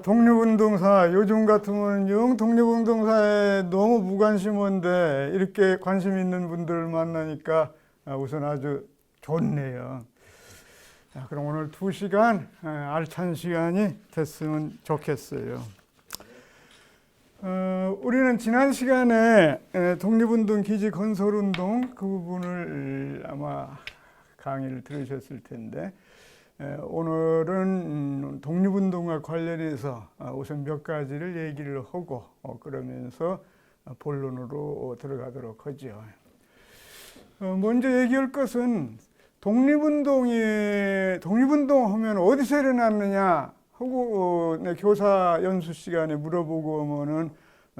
독립운동사, 요즘 같으면 영 독립운동사에 너무 무관심한데 이렇게 관심 있는 분들 만나니까 우선 아주 좋네요. 자, 그럼 오늘 2시간 알찬 시간이 됐으면 좋겠어요. 우리는 지난 시간에 독립운동, 기지 건설운동 그 부분을 아마 강의를 들으셨을 텐데 오늘은 독립운동과 관련해서 우선 몇 가지를 얘기를 하고 그러면서 본론으로 들어가도록 하죠. 먼저 얘기할 것은 독립운동 하면 어디서 일어났느냐 하고 교사 연수 시간에 물어보고 오면은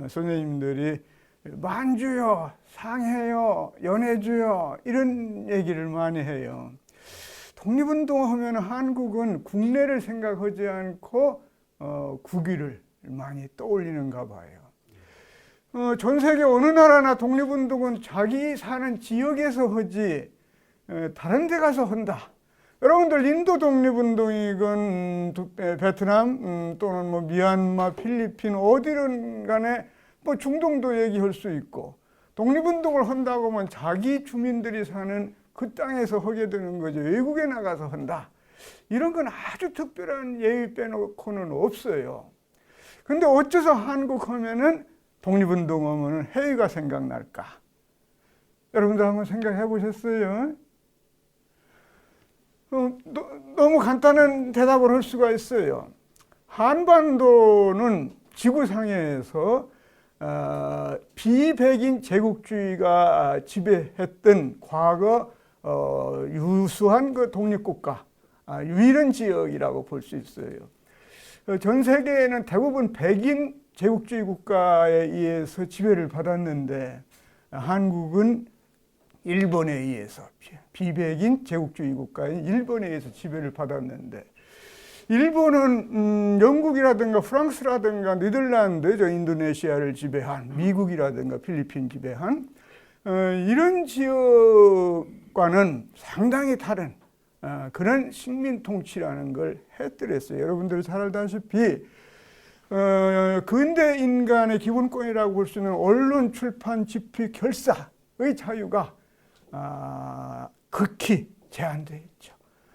선생님들이 만주요, 상해요, 연해주요 이런 얘기를 많이 해요. 독립운동 하면 한국은 국내를 생각하지 않고 국위를 많이 떠올리는가 봐요. 전 세계 어느 나라나 독립운동은 자기 사는 지역에서 하지 다른 데 가서 한다. 여러분들 인도 독립운동이건 베트남 또는 뭐 미얀마, 필리핀 어디든 간에 뭐 중동도 얘기할 수 있고 독립운동을 한다고 하면 자기 주민들이 사는 그 땅에서 하게 되는 거죠. 외국에 나가서 한다. 이런 건 아주 특별한 예의 빼놓고는 없어요. 근데 어째서 한국 하면은 독립운동 하면은 해외가 생각날까? 여러분들 한번 생각해 보셨어요? 너무 간단한 대답을 할 수가 있어요. 한반도는 지구상에서 비백인 제국주의가 지배했던 과거 유수한 그 독립국가, 유일한 지역이라고 볼 수 있어요. 전 세계에는 대부분 백인 제국주의 국가에 의해서 지배를 받았는데 한국은 일본에 의해서 비백인 제국주의 국가인 일본에 의해서 지배를 받았는데 일본은 영국이라든가 프랑스라든가 네덜란드, 인도네시아를 지배한 미국이라든가 필리핀 지배한 이런 지역과는 상당히 다른 그런 식민 통치라는 걸 했더랬어요. 여러분들 잘 알다시피 근대 인간의 기본권이라고 볼 수 있는 언론, 출판, 집필, 결사의 자유가 극히 제한되어 있죠.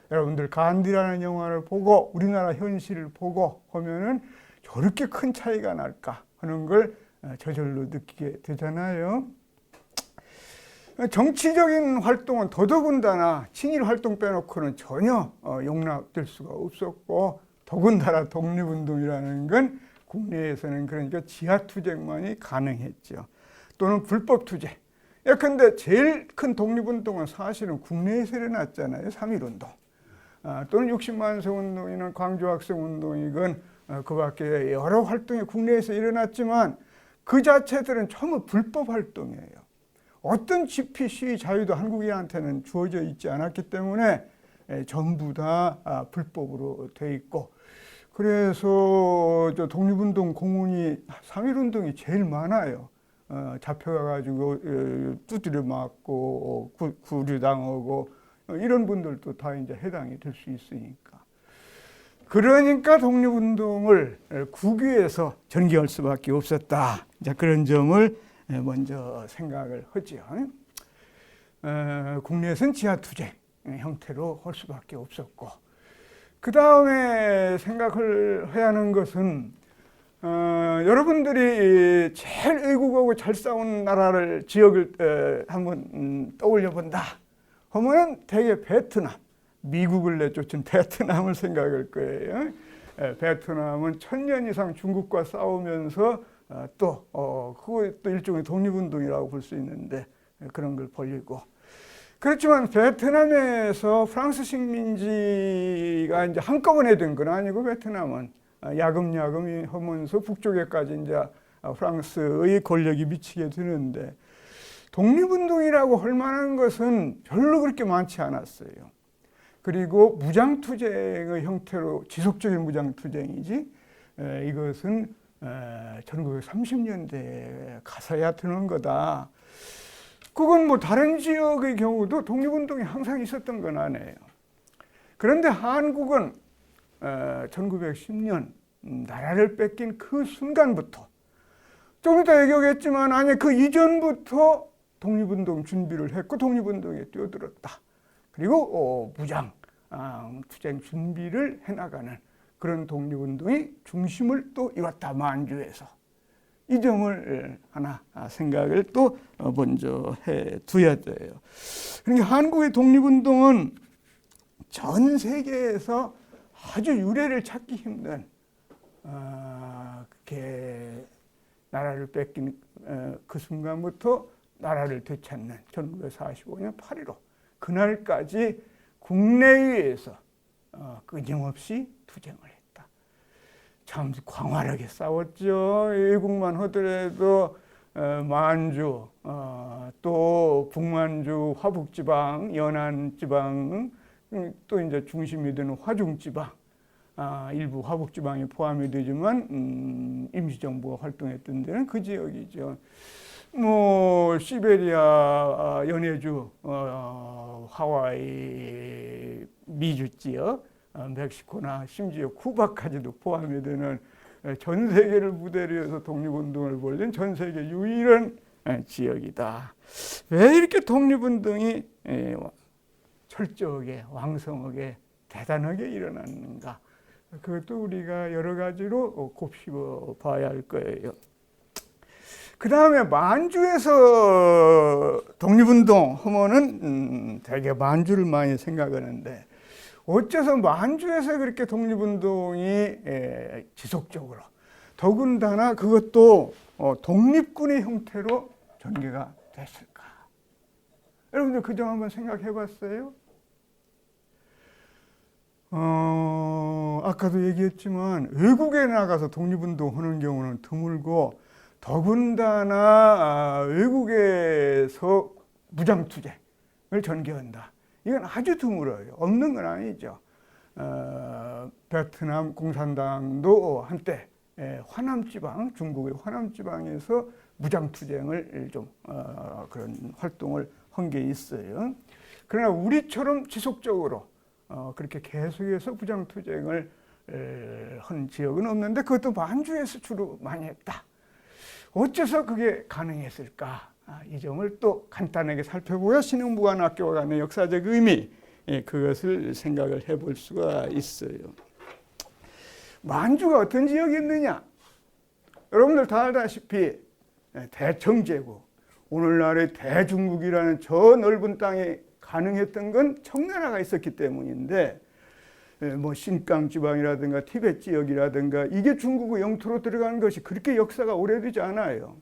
여러분들 간디라는 영화를 보고 우리나라 현실을 보고 하면은 저렇게 큰 차이가 날까 하는 걸 저절로 느끼게 되잖아요. 정치적인 활동은 더더군다나 친일 활동 빼놓고는 전혀 용납될 수가 없었고 더군다나 독립운동이라는 건 국내에서는 그러니까 지하투쟁만이 가능했죠. 또는 불법투쟁. 예컨대 제일 큰 독립운동은 사실은 국내에서 일어났잖아요. 3.1운동. 또는 60만세 운동이나 광주학생운동이건 그 밖에 여러 활동이 국내에서 일어났지만 그 자체들은 전부 불법 활동이에요. 어떤 집회, 시위 자유도 한국인한테는 주어져 있지 않았기 때문에 전부 다 불법으로 돼 있고 그래서 독립운동 공훈이 3.1운동이 제일 많아요. 잡혀가지고 두드려 맞고 구류당하고 이런 분들도 다 이제 해당이 될 수 있으니까. 그러니까 독립운동을 국위에서 전개할 수밖에 없었다. 이제 그런 점을 먼저 생각을 하죠. 국내에서는 지하투쟁 형태로 할 수밖에 없었고 그 다음에 생각을 해야 하는 것은 여러분들이 제일 애국하고 잘 싸운 나라를 지역을 한번 떠올려 본다 하면은 대개 베트남, 미국을 내쫓은 베트남을 생각할 거예요. 베트남은 1000년 이상 중국과 싸우면서 그것도 일종의 독립운동이라고 볼 수 있는데 그런 걸 벌이고 그렇지만 베트남에서 프랑스 식민지가 이제 한꺼번에 된 건 아니고 베트남은 야금야금 하면서 북쪽에까지 이제 프랑스의 권력이 미치게 되는데 독립운동이라고 할 만한 것은 별로 그렇게 많지 않았어요. 그리고 무장투쟁의 형태로 지속적인 무장투쟁이지 이것은 1930년대에 가서야 드는 거다. 그건 뭐 다른 지역의 경우도 독립운동이 항상 있었던 건 아니에요. 그런데 한국은 1910년 나라를 뺏긴 그 순간부터, 좀 이따 얘기하겠지만 아니 그 이전부터 독립운동 준비를 했고 독립운동에 뛰어들었다. 그리고 무장 투쟁 준비를 해나가는 그런 독립운동이 중심을 또 이뤘다. 만주에서. 이 점을 하나 생각을 또 먼저 해둬야 돼요. 그러니까 한국의 독립운동은 전 세계에서 아주 유례를 찾기 힘든 그렇게 나라를 뺏긴 그 순간부터 나라를 되찾는 1945년 8.15 그날까지 국내외에서 끊임없이 투쟁을 했다. 참 광활하게 싸웠죠. 외국만 하더라도 만주, 또 북만주, 화북지방, 연안지방, 또 이제 중심이 되는 화중지방, 일부 화북지방이 포함이 되지만 임시정부가 활동했던 데는 그 지역이죠. 뭐 시베리아, 연해주, 하와이, 미주 지역, 멕시코나 심지어 쿠바까지도 포함이 되는 전 세계를 무대로 해서 독립운동을 벌린 전 세계 유일한 지역이다. 왜 이렇게 독립운동이 철저하게, 왕성하게, 대단하게 일어났는가? 그것도 우리가 여러 가지로 곱씹어 봐야 할 거예요. 그 다음에 만주에서 독립운동 하면은 되게 만주를 많이 생각하는데, 어째서 만주에서 그렇게 독립운동이 지속적으로, 더군다나 그것도 독립군의 형태로 전개가 됐을까? 여러분들 그 점 한번 생각해 봤어요? 아까도 얘기했지만 외국에 나가서 독립운동 하는 경우는 드물고, 더군다나 외국에서 무장투쟁을 전개한다. 이건 아주 드물어요. 없는 건 아니죠. 베트남 공산당도 한때 화남지방, 중국의 화남지방에서 무장투쟁을 좀 그런 활동을 한 게 있어요. 그러나 우리처럼 지속적으로 그렇게 계속해서 무장투쟁을 한 지역은 없는데, 그것도 만주에서 주로 많이 했다. 어째서 그게 가능했을까? 이 점을 또 간단하게 살펴보야 신흥무관학교 간의 역사적 의미, 그것을 생각을 해볼 수가 있어요. 만주가 어떤 지역이었느냐? 여러분들 다 알다시피 대청제국, 오늘날의 대중국이라는 저 넓은 땅에 가능했던 건 청나라가 있었기 때문인데, 뭐 신강 지방이라든가 티베트 지역이라든가 이게 중국의 영토로 들어간 것이 그렇게 역사가 오래되지 않아요.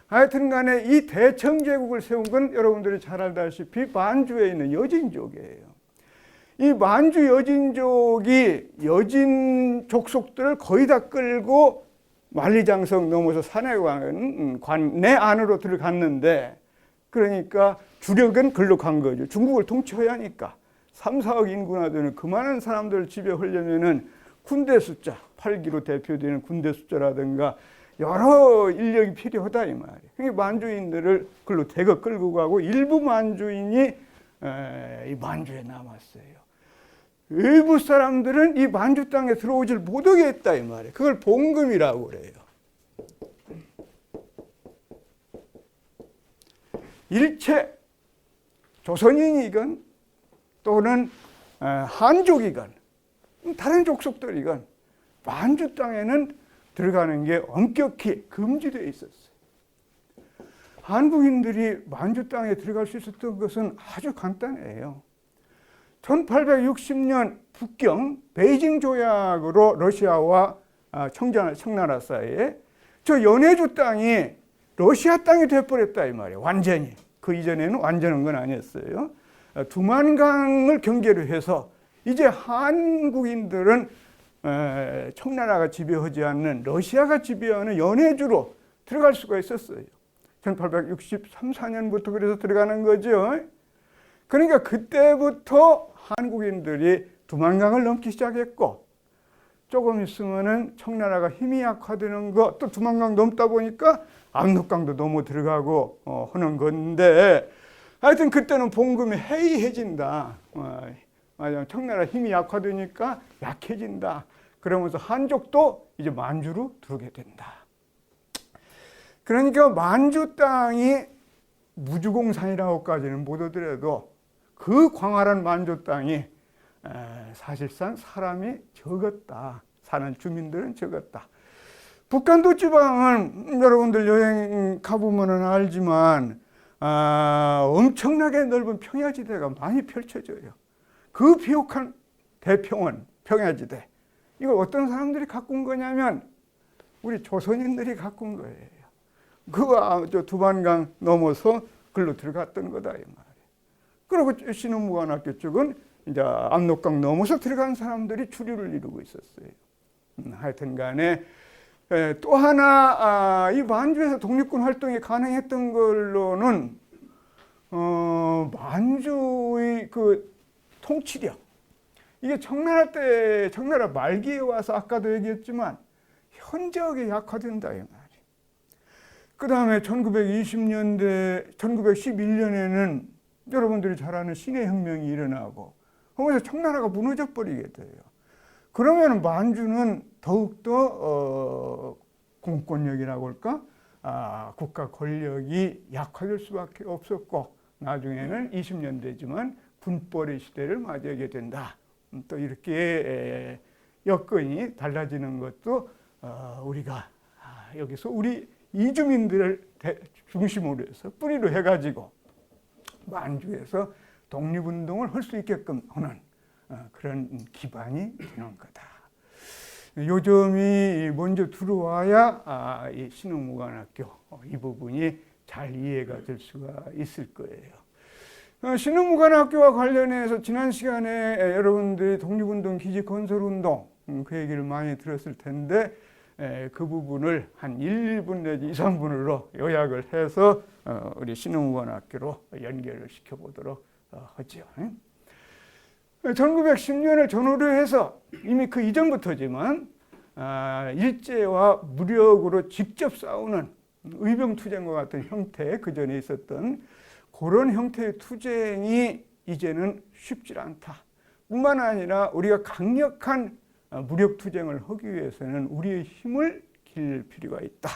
하여튼 간에 이 대청제국을 세운 건 여러분들이 잘 알다시피 만주에 있는 여진족이에요. 이 만주 여진족이 여진 족속들을 거의 다 끌고 만리장성 넘어서 산해관 내 안으로 들어갔는데, 그러니까 주력은 글로 간 거죠. 중국을 통치해야 하니까. 3, 4억 인구나 되는 그만한 사람들을 지배하려면은 군대 숫자, 8기로 대표되는 군대 숫자라든가 여러 인력이 필요하다 이 말이에요. 그러니까 만주인들을 글로 대거 끌고 가고, 일부 만주인이 이 만주에 남았어요. 일부 사람들은 이 만주 땅에 들어오질 못하게 했다 이 말이에요. 그걸 봉금이라고 그래요. 일체 조선인이건 또는 한족이건 다른 족속들이건 만주 땅에는 들어가는 게 엄격히 금지되어 있었어요. 한국인들이 만주 땅에 들어갈 수 있었던 것은 아주 간단해요. 1860년 북경 베이징 조약으로 러시아와 청나라 사이에 저 연해주 땅이 러시아 땅이 돼버렸다 이 말이에요. 완전히. 그 이전에는 완전한 건 아니었어요. 두만강을 경계로 해서 이제 한국인들은 청나라가 지배하지 않는 러시아가 지배하는 연해주로 들어갈 수가 있었어요. 1863, 4년부터 그래서 들어가는 거죠. 그러니까 그때부터 한국인들이 두만강을 넘기 시작했고, 조금 있으면은 청나라가 힘이 약화되는 거, 또 두만강 넘다 보니까 압록강도 넘어 들어가고 하는 건데, 하여튼 그때는 봉금이 해이해진다. 청나라 힘이 약화되니까 약해진다. 그러면서 한족도 이제 만주로 들어오게 된다. 그러니까 만주 땅이 무주공산이라고까지는 못 하더라도 그 광활한 만주 땅이 사실상 사람이 적었다. 사는 주민들은 적었다. 북한도 지방은 여러분들 여행 가보면 알지만 엄청나게 넓은 평야지대가 많이 펼쳐져요. 그 비옥한 대평원, 평야지대. 이걸 어떤 사람들이 갖고 온 거냐면 우리 조선인들이 갖고 온 거예요. 그 두만강 넘어서 글로 들어갔던 거다 이 말이에요. 그리고 신흥무관학교 쪽은 이제 압록강 넘어서 들어간 사람들이 주류를 이루고 있었어요. 하여튼 간에 또 하나 이 만주에서 독립군 활동이 가능했던 걸로는 만주의 그 통치력, 이게 청나라 말기에 와서 아까도 얘기했지만 현저하게 약화된다 이 말이에요. 그 다음에 1920년대, 1911년에는 여러분들이 잘 아는 신해혁명이 일어나고 하면서 청나라가 무너져 버리게 돼요. 그러면 만주는 더욱더 공권력이라고 할까? 국가 권력이 약화될 수밖에 없었고 나중에는 20년대지만 군벌의 시대를 맞이하게 된다. 또 이렇게 여건이 달라지는 것도 우리가 여기서 우리 이주민들을 중심으로 해서 뿌리로 해가지고 만주에서 독립운동을 할 수 있게끔 하는 그런 기반이 되는 거다. 요점이 먼저 들어와야 이 신흥무관학교 이 부분이 잘 이해가 될 수가 있을 거예요. 신흥무관학교와 관련해서 지난 시간에 여러분들이 독립운동, 기지건설운동 그 얘기를 많이 들었을 텐데 그 부분을 한 1분 내지 2, 3분으로 요약을 해서 우리 신흥무관학교로 연결을 시켜보도록 하죠. 1910년을 전후로 해서 이미 그 이전부터지만 일제와 무력으로 직접 싸우는 의병투쟁과 같은 형태, 그 전에 있었던 그런 형태의 투쟁이 이제는 쉽지 않다. 뿐만 아니라 우리가 강력한 무력투쟁을 하기 위해서는 우리의 힘을 기를 필요가 있다.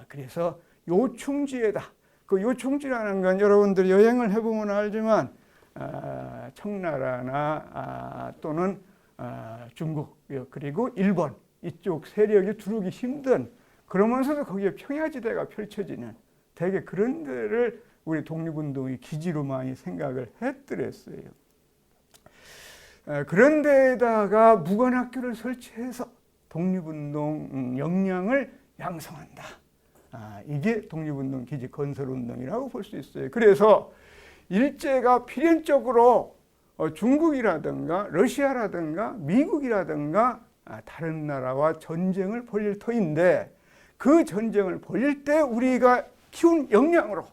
그래서 요충지에다. 그 요충지라는 건 여러분들이 여행을 해보면 알지만 청나라나 또는 중국 그리고 일본 이쪽 세력이 들어오기 힘든, 그러면서도 거기에 평야지대가 펼쳐지는 되게 그런 데를 우리 독립운동의 기지로 많이 생각을 했더랬어요. 그런 데에다가 무관학교를 설치해서 독립운동 역량을 양성한다. 이게 독립운동 기지 건설운동이라고 볼 수 있어요. 그래서 일제가 필연적으로 중국이라든가 러시아라든가 미국이라든가 다른 나라와 전쟁을 벌일 터인데, 그 전쟁을 벌일 때 우리가 키운 역량으로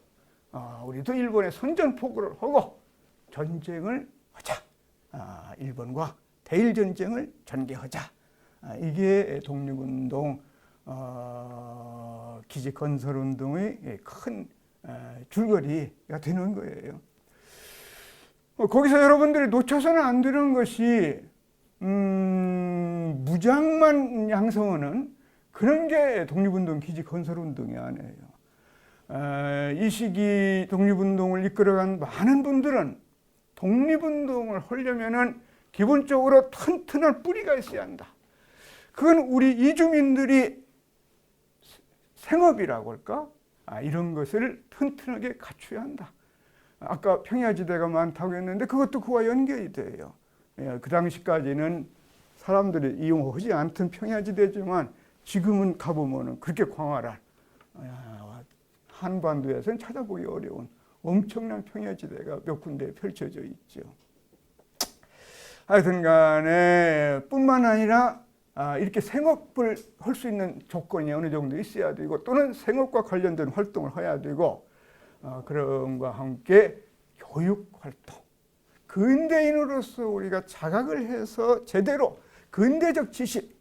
우리도 일본에 선전포고를 하고 전쟁을 하자. 일본과 대일전쟁을 전개하자. 이게 독립운동 기지건설운동의 큰 줄거리가 되는 거예요. 거기서 여러분들이 놓쳐서는 안 되는 것이 무장만 양성하는 그런 게 독립운동 기지건설운동이 아니에요. 이 시기 독립운동을 이끌어간 많은 분들은 독립운동을 하려면은 기본적으로 튼튼한 뿌리가 있어야 한다. 그건 우리 이주민들이 생업이라고 할까? 이런 것을 튼튼하게 갖춰야 한다. 아까 평야지대가 많다고 했는데 그것도 그와 연결이 돼요. 그 당시까지는 사람들이 이용하지 않던 평야지대지만 지금은 가보면 그렇게 광활한 한반도에서는 찾아보기 어려운 엄청난 평야지대가 몇 군데 펼쳐져 있죠. 하여튼 간에 뿐만 아니라 이렇게 생업을 할 수 있는 조건이 어느 정도 있어야 되고, 또는 생업과 관련된 활동을 해야 되고, 그런과 함께 교육활동, 근대인으로서 우리가 자각을 해서 제대로 근대적 지식,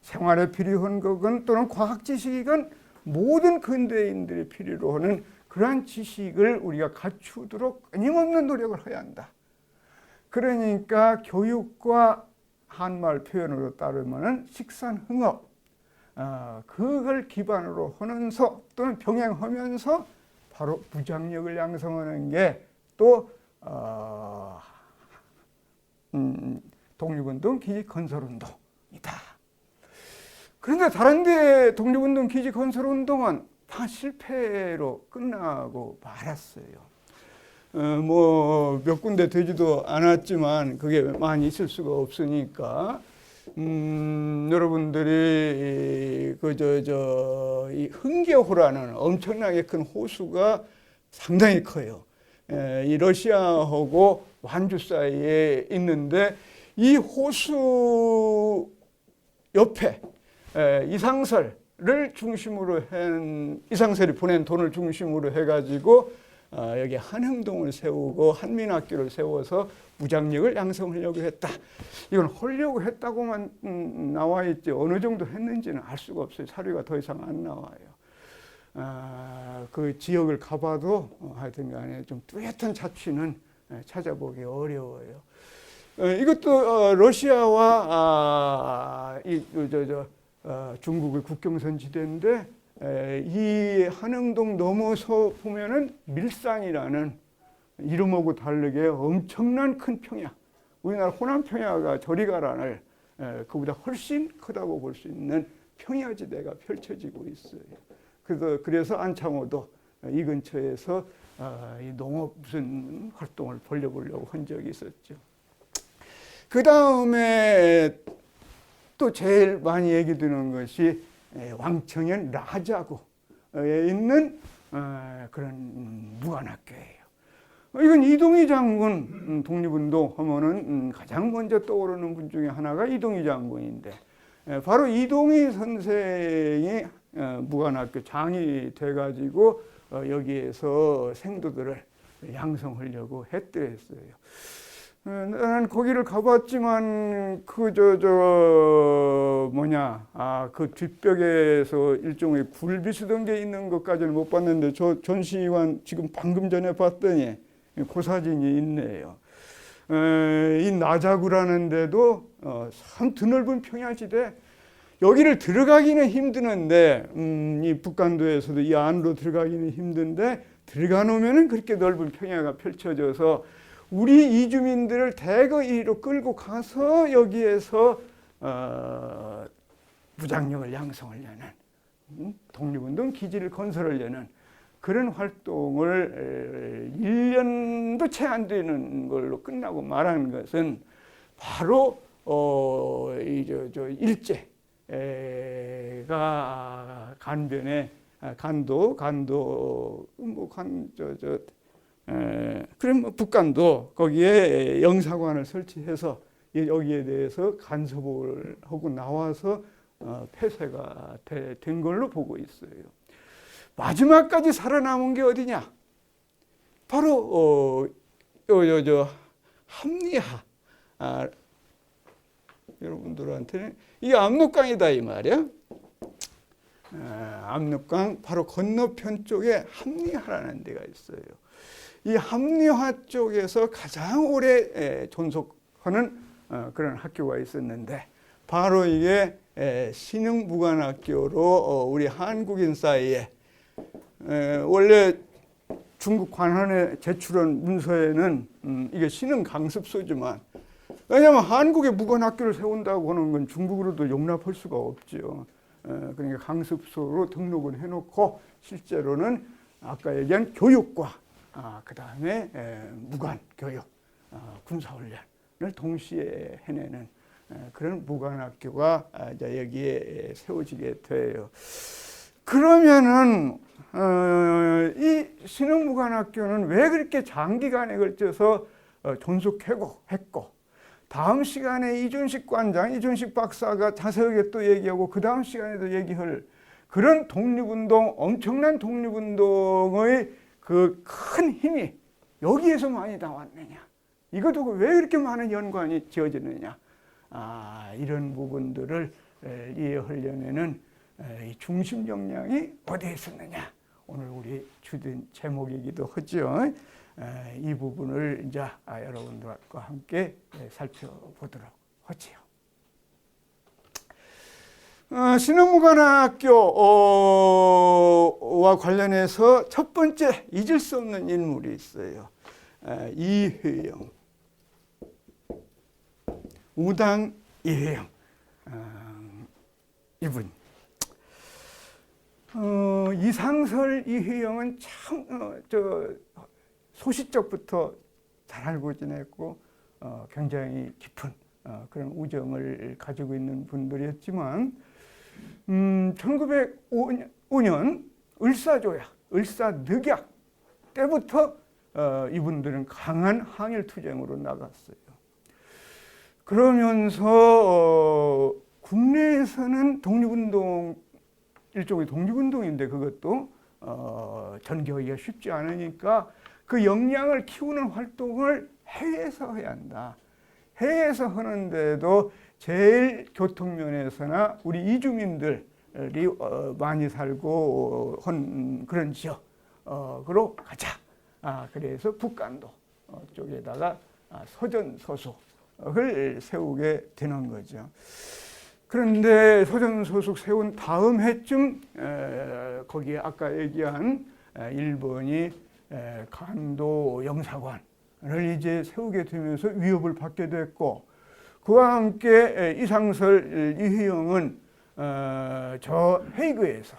생활에 필요한 것은 또는 과학 지식이건 모든 근대인들이 필요로 하는 그러한 지식을 우리가 갖추도록 끊임없는 노력을 해야 한다. 그러니까 교육과 한말 표현으로 따르면은 식산흥업, 그걸 기반으로 하면서 또는 병행하면서 바로 무장력을 양성하는 게 또 독립운동, 기지 건설운동이다. 그런데 다른 데 독립운동, 기지 건설운동은 다 실패로 끝나고 말았어요. 뭐 몇 군데 되지도 않았지만 그게 많이 있을 수가 없으니까 여러분들이 이 흥겨호라는 엄청나게 큰 호수가 상당히 커요. 이 러시아하고 완주 사이에 있는데 이 호수 옆에 이상설을 중심으로 한 이상설이 보낸 돈을 중심으로 해가지고 여기 한흥동을 세우고 한민학교를 세워서 무장력을 양성하려고 했다. 이건 하려고 했다고만 나와 있지 어느 정도 했는지는 알 수가 없어요. 사료가 더 이상 안 나와요. 그 지역을 가봐도 하여튼 간에 좀 뚜렷한 자취는 찾아보기 어려워요. 이것도 러시아와 중국의 국경선 지대인데 이 한흥동 넘어서 보면은 밀산이라는 이름하고 다르게 엄청난 큰 평야, 우리나라 호남평야가 저리가란을 그보다 훨씬 크다고 볼 수 있는 평야지대가 펼쳐지고 있어요. 그래서 안창호도 이 근처에서 이 농업 무슨 활동을 벌려보려고 한 적이 있었죠. 그 다음에 또 제일 많이 얘기 드는 것이 왕청현 라자구에 있는 그런 무관학교예요. 이건 이동희 장군 독립운동 하면은 가장 먼저 떠오르는 분 중에 하나가 이동희 장군인데 바로 이동희 선생이 무관학교 장이 돼가지고 여기에서 생도들을 양성하려고 했더랬어요. 나는 거기를 가봤지만 그 그 뒷벽에서 일종의 굴 비슷한 게 있는 것까지는 못 봤는데 저 전시관 지금 방금 전에 봤더니 그 사진이 있네요. 이 나자구라는 데도 참 드넓은 평야지대, 여기를 들어가기는 힘드는데 이 북간도에서도 이 안으로 들어가기는 힘든데 들어가 놓으면은 그렇게 넓은 평야가 펼쳐져서 우리 이주민들을 대거 이리로 끌고 가서 여기에서 무장력을 양성하려는 독립운동 기지를 건설하려는 그런 활동을 1년도 채 안 되는 걸로 끝나고 말하는 것은 바로 일제가 간변에 북간도 거기에 영사관을 설치해서 여기에 대해서 간섭을 하고 나와서 폐쇄가 된 걸로 보고 있어요. 마지막까지 살아남은 게 어디냐? 바로 합리하. 여러분들한테는 이게 압록강이다 이 말이야. 압록강 바로 건너편 쪽에 합리하라는 데가 있어요. 이 합리화 쪽에서 가장 오래 존속하는 그런 학교가 있었는데 바로 이게 신흥무관학교로 우리 한국인 사이에 원래 중국 관한에 제출한 문서에는 이게 신흥강습소지만 왜냐하면 한국에 무관학교를 세운다고 하는 건 중국으로도 용납할 수가 없죠. 그러니까 강습소로 등록을 해놓고 실제로는 아까 얘기한 교육과 그 다음에 무관 교육, 군사훈련을 동시에 해내는 그런 무관학교가 이제 여기에 세워지게 돼요. 그러면은 이 신흥무관학교는 왜 그렇게 장기간에 걸쳐서 존속했고 다음 시간에 이준식 관장, 이준식 박사가 자세하게 또 얘기하고 그 다음 시간에도 얘기할 그런 독립운동, 엄청난 독립운동의 그 큰 힘이 여기에서 많이 나왔느냐, 이것도 왜 그렇게 많은 연관이 지어지느냐, 이런 부분들을 이해하려면은 이 중심 역량이 어디에 있었느냐, 오늘 우리 주된 제목이기도 하죠. 이 부분을 이제 여러분들과 함께 살펴보도록 하지요. 신흥무관학교와 관련해서 첫 번째 잊을 수 없는 인물이 있어요. 이회영, 우당 이회영 이분. 이상설 이회영은 참 소시적부터 잘 알고 지냈고 굉장히 깊은 그런 우정을 가지고 있는 분들이었지만 1905년 을사조약, 을사늑약 때부터 이분들은 강한 항일투쟁으로 나갔어요. 그러면서 국내에서는 독립운동, 일종의 독립운동인데 그것도 전개하기가 쉽지 않으니까 그 역량을 키우는 활동을 해외에서 해야 한다. 해외에서 하는데도 제일 교통면에서나 우리 이주민들이 많이 살고 한 그런 지역으로 가자. 그래서 북간도 쪽에다가 서전소속을 세우게 되는 거죠. 그런데 서전소속 세운 다음 해쯤 거기에 아까 얘기한 일본이 간도 영사관을 이제 세우게 되면서 위협을 받게 됐고, 그와 함께 이상설 이회영은 저 헤이그에서,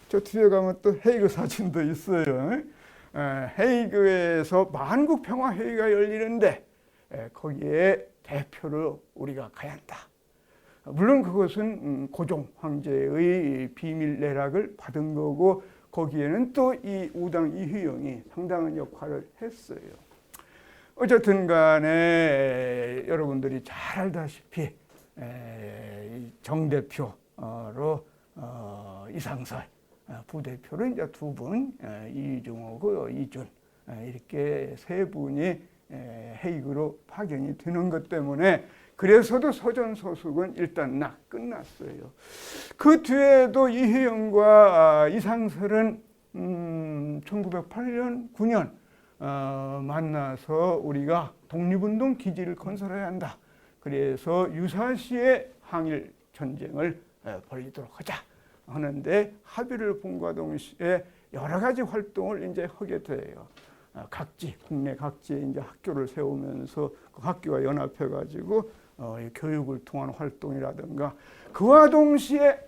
저 뒤에 가면 또 헤이그 사진도 있어요. 헤이그에서 만국평화회의가 열리는데 거기에 대표로 우리가 가야 한다. 물론 그것은 고종 황제의 비밀 내락을 받은 거고, 거기에는 또 이 우당 이회영이 상당한 역할을 했어요. 어쨌든 간에 여러분들이 잘 알다시피 정대표로 이상설, 부대표로 이제 두 분, 이중호고 이준, 이렇게 세 분이 헤이그로 파견이 되는 것 때문에 그래서도 서전소속은 일단 끝났어요. 그 뒤에도 이회영과 이상설은 1908년, 9년 만나서 우리가 독립운동 기지를 건설해야 한다. 그래서 유사시에 항일 전쟁을 벌이도록 하자 하는데 합의를 본과 동시에 여러 가지 활동을 이제 하게 돼요. 국내 각지에 이제 학교를 세우면서 그 학교와 연합해가지고 교육을 통한 활동이라든가, 그와 동시에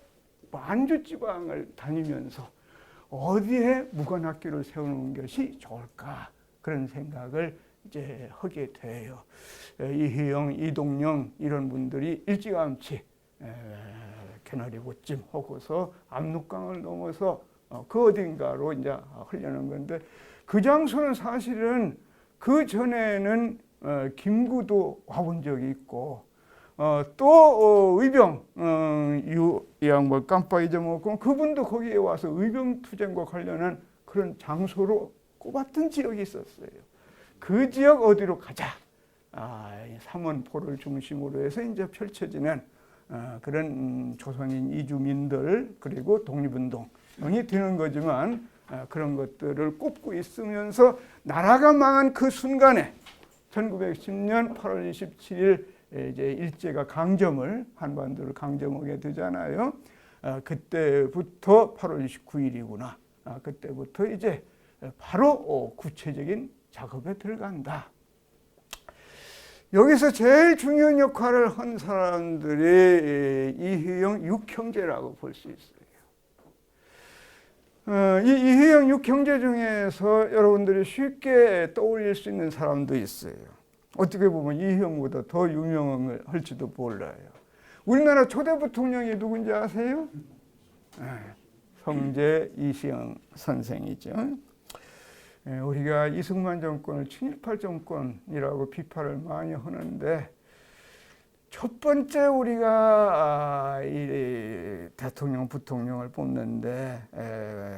만주 지방을 다니면서 어디에 무관학교를 세우는 것이 좋을까, 그런 생각을 이제 하게 돼요. 이회영, 이동영 이런 분들이 일찌감치 개나리고찜 하고서 압록강을 넘어서 그 어딘가로 이제 하려는 건데, 그 장소는 사실은 그 전에는 김구도 와본 적이 있고, 또 의병 이 양반 깜빡 잊어먹고 그분도 거기에 와서 의병 투쟁과 관련한 그런 장소로 꼽았던 지역이 있었어요. 그 지역 어디로 가자. 삼원포를 중심으로 해서 이제 펼쳐지는 그런 조선인 이주민들, 그리고 독립운동이 되는 거지만, 그런 것들을 꼽고 있으면서 나라가 망한 그 순간에 1910년 8월 27일 이제 일제가 한반도를 강점하게 되잖아요. 그때부터 8월 29일이구나. 그때부터 이제 바로 구체적인 작업에 들어간다. 여기서 제일 중요한 역할을 한 사람들이 이회영 육형제라고 볼 수 있어요. 이 이회영 육형제 중에서 여러분들이 쉽게 떠올릴 수 있는 사람도 있어요. 어떻게 보면 이회영보다 더 유명할지도 몰라요. 우리나라 초대 부통령이 누군지 아세요? 성제 이시영 선생이죠. 우리가 이승만 정권을 친일파 정권이라고 비판을 많이 하는데, 첫 번째 우리가 이 대통령, 부통령을 뽑는데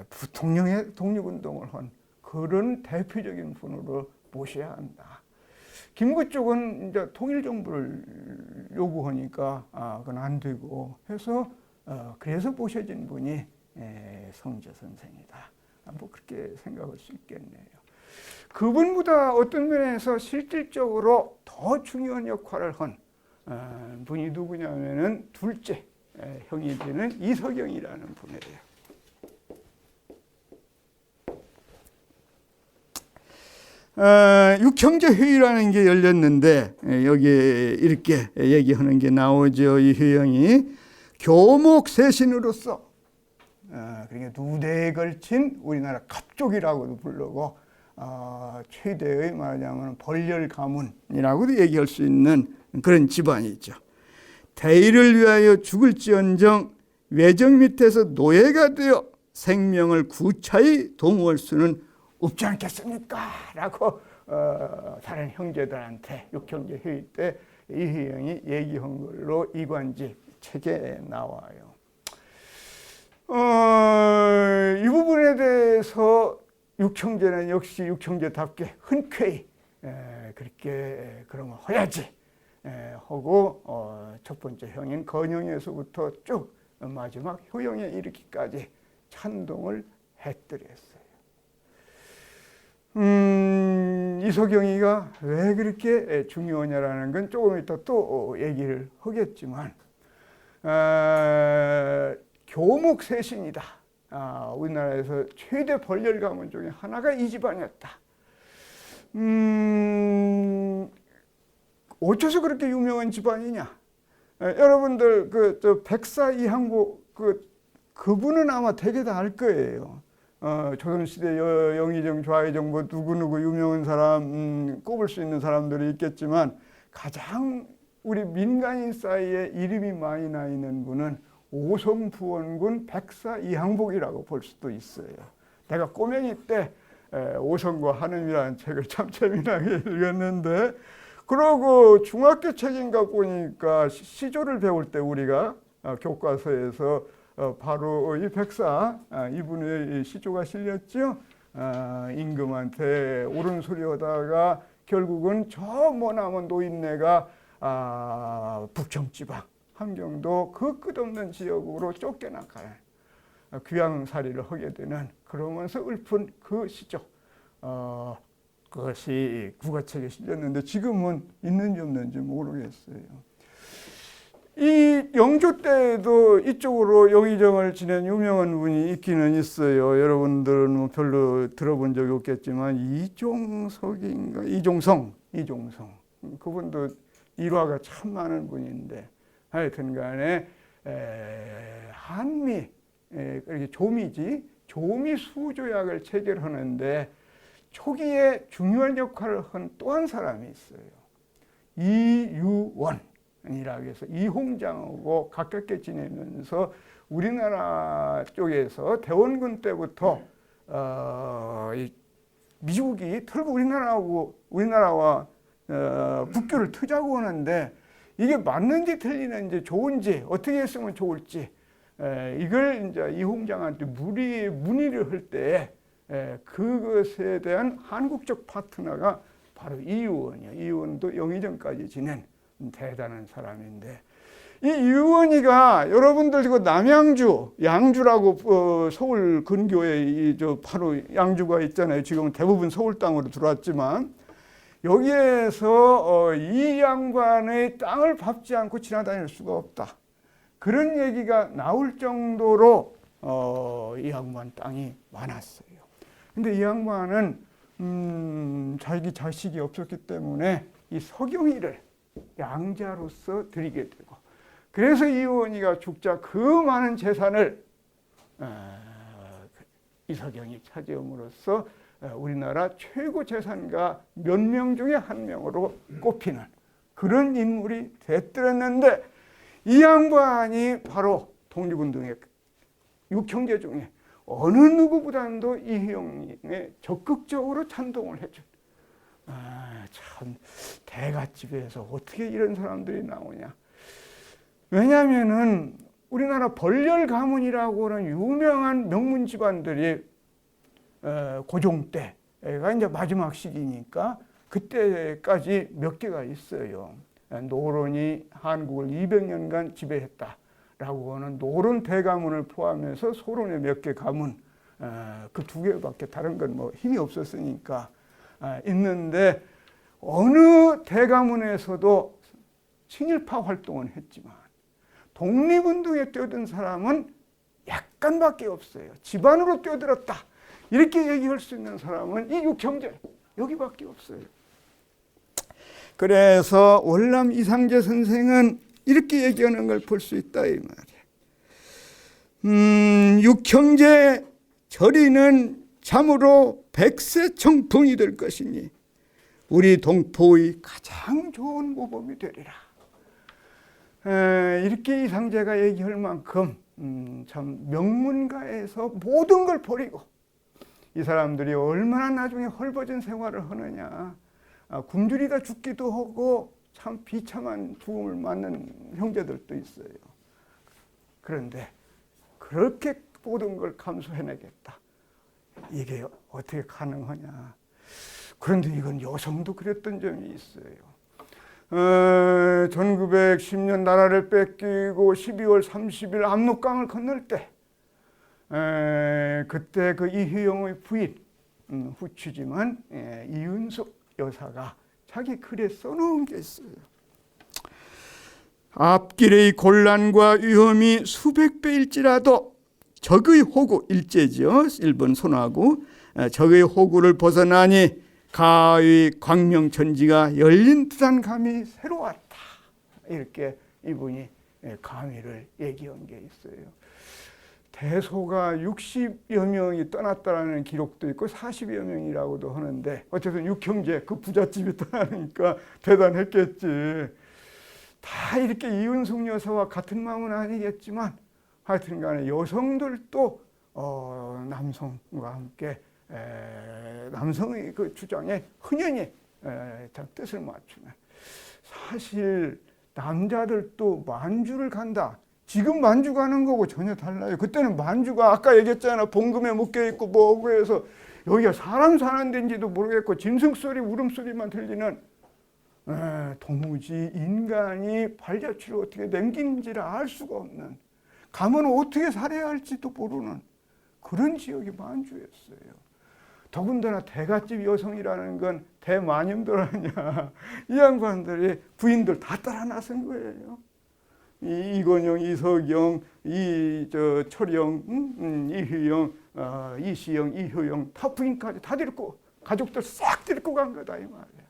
부통령의 독립운동을 한 그런 대표적인 분으로 모셔야 한다. 김구 쪽은 이제 통일정부를 요구하니까 그건 안 되고 해서 그래서 모셔진 분이 성제 선생이다. 뭐 그렇게 생각할 수 있겠네요. 그분보다 어떤 면에서 실질적으로 더 중요한 역할을 한 분이 누구냐면은 둘째 형이 되는 이석영이라는 분이에요. 육형제 회의라는 게 열렸는데 여기에 이렇게 얘기하는 게 나오죠. 이 회의이 교목세신으로서 그러니까 두 대에 걸친 우리나라 갑족이라고도 부르고 최대의 말하자면 벌열 가문이라고도 얘기할 수 있는 그런 집안이죠. 대의를 위하여 죽을지언정 외정 밑에서 노예가 되어 생명을 구차히 도모할 수는 없지 않겠습니까? 라고 다른 형제들한테 육형제 회의 때 이희영이 얘기한 걸로 이관지 책에 나와요. 이 부분에 대해서 육형제는 역시 육형제답게 흔쾌히 그렇게 그런 거 해야지 하고 첫 번째 형인 건영에서부터 쭉 마지막 효영에 이르기까지 찬동을 했더랬어요. 이석영이가 왜 그렇게 중요하냐라는 건 조금 이따 또 얘기를 하겠지만 교목세신이다. 우리나라에서 최대 벌열 가문 중에 하나가 이 집안이었다. 어째서 그렇게 유명한 집안이냐? 여러분들 저 백사 이항복 그분은 아마 되게 다 알 거예요. 조선시대 영의정, 좌의정 뭐 누구누구 유명한 사람 꼽을 수 있는 사람들이 있겠지만 가장 우리 민간인 사이에 이름이 많이 나 있는 분은 오성부원군 백사 이항복이라고 볼 수도 있어요. 내가 꼬맹이 때 오성과 한음이라는 책을 참 재미나게 읽었는데 그러고 중학교 책인가 보니까 시조를 배울 때 우리가 교과서에서 바로 이 백사 이분의 시조가 실렸죠. 임금한테 옳은 소리 하다가 결국은 저 머나먼 노인네가 북청지방 함경도 그 끝없는 지역으로 쫓겨나가는 귀양살이를 하게 되는 그러면서 읊은 그 시조 그것이 국어책에 실렸는데 지금은 있는지 없는지 모르겠어요. 이 영조 때에도 이쪽으로 영의정을 지낸 유명한 분이 있기는 있어요. 여러분들은 뭐 별로 들어본 적이 없겠지만 이종성 그분도 일화가 참 많은 분인데 하여튼 간에 한미 이렇게 조미 수조약을 체결하는데 초기에 중요한 역할을 한 또 한 사람이 있어요. 이유원이라고 해서 이홍장하고 가깝게 지내면서 우리나라 쪽에서 대원군 때부터 미국이 털고 우리나라와 국교를 트자고 하는데 이게 맞는지 틀리는지 좋은지 어떻게 했으면 좋을지 이걸 이제 이홍장한테 문의를 할 때 그것에 대한 한국적 파트너가 바로 이유원이에요. 이유원도 영의정까지 지낸 대단한 사람인데 이 이유원이가 여러분들 그 양주라고 서울 근교에 바로 양주가 있잖아요. 지금은 대부분 서울 땅으로 들어왔지만 여기에서 이 양반의 땅을 밟지 않고 지나다닐 수가 없다. 그런 얘기가 나올 정도로 이 양반 땅이 많았어요. 근데 이 양반은 자기 자식이 없었기 때문에 이 석영이를 양자로서 드리게 되고 그래서 이원이가 죽자 그 많은 재산을 이석영이 차지함으로써 우리나라 최고 재산가 몇 명 중에 한 명으로 꼽히는 그런 인물이 됐더랬는데 이 양반이 바로 독립운동의 육형제 중에 어느 누구보다도 이희영에 적극적으로 찬동을 해준 참 대갓집에서 어떻게 이런 사람들이 나오냐. 왜냐하면은 우리나라 벌열 가문이라고 하는 유명한 명문 집안들이 고종 때가 이제 마지막 시기니까 그때까지 몇 개가 있어요. 노론이 한국을 200년간 지배했다라고 하는 노론 대가문을 포함해서 소론의 몇 개 가문 그 두 개밖에 다른 건 뭐 힘이 없었으니까 있는데 어느 대가문에서도 친일파 활동은 했지만 독립운동에 뛰어든 사람은 약간밖에 없어요. 집안으로 뛰어들었다 이렇게 얘기할 수 있는 사람은 이 육형제 여기밖에 없어요. 그래서 월남 이상제 선생은 이렇게 얘기하는 걸 볼 수 있다 이 말이에요. 육형제 절이는 참으로 백세청풍이 될 것이니 우리 동포의 가장 좋은 모범이 되리라. 이렇게 이상제가 얘기할 만큼 참 명문가에서 모든 걸 버리고 이 사람들이 얼마나 나중에 헐벗은 생활을 하느냐. 굶주리다 죽기도 하고 참 비참한 죽음을 맞는 형제들도 있어요. 그런데 그렇게 모든 걸 감수해내겠다. 이게 어떻게 가능하냐. 그런데 이건 여성도 그랬던 점이 있어요. 1910년 나라를 뺏기고 12월 30일 압록강을 건널 때 그때 그 이휘영의 부인 후추지만 이윤숙 여사가 자기 글에 써놓은 게 있어요. 앞길의 곤란과 위험이 수백 배일지라도 적의 호구, 일제죠. 일본 손하고 적의 호구를 벗어나니 가의 광명천지가 열린 듯한 감이 새로웠다. 이렇게 이분이 감의를 얘기한 게 있어요. 대소가 60여 명이 떠났다는 기록도 있고 40여 명이라고도 하는데 어쨌든 육형제 그 부잣집이 떠나니까 대단했겠지. 다 이렇게 이윤숙 여사와 같은 마음은 아니겠지만 하여튼 간에 여성들도 남성과 함께 남성의 그 주장에 흔연히 뜻을 맞추는. 사실 남자들도 만주를 간다. 지금 만주 가는 거고 전혀 달라요. 그때는 만주가 아까 얘기했잖아. 봉금에 묶여있고 뭐고 해서 여기가 사람 사는 데인지도 모르겠고 짐승소리 울음소리만 들리는 도무지 인간이 발자취를 어떻게 남기는지를 알 수가 없는, 가면 어떻게 살아야 할지도 모르는 그런 지역이 만주였어요. 더군다나 대갓집 여성이라는 건 대마님들 아니야. 이 양반들이 부인들 다 따라 나선 거예요. 이건영, 이석영, 철영, 이휘영, 이시영, 이효영 다 부인까지 다 데리고 가족들 싹 데리고 간 거다 이 말이야.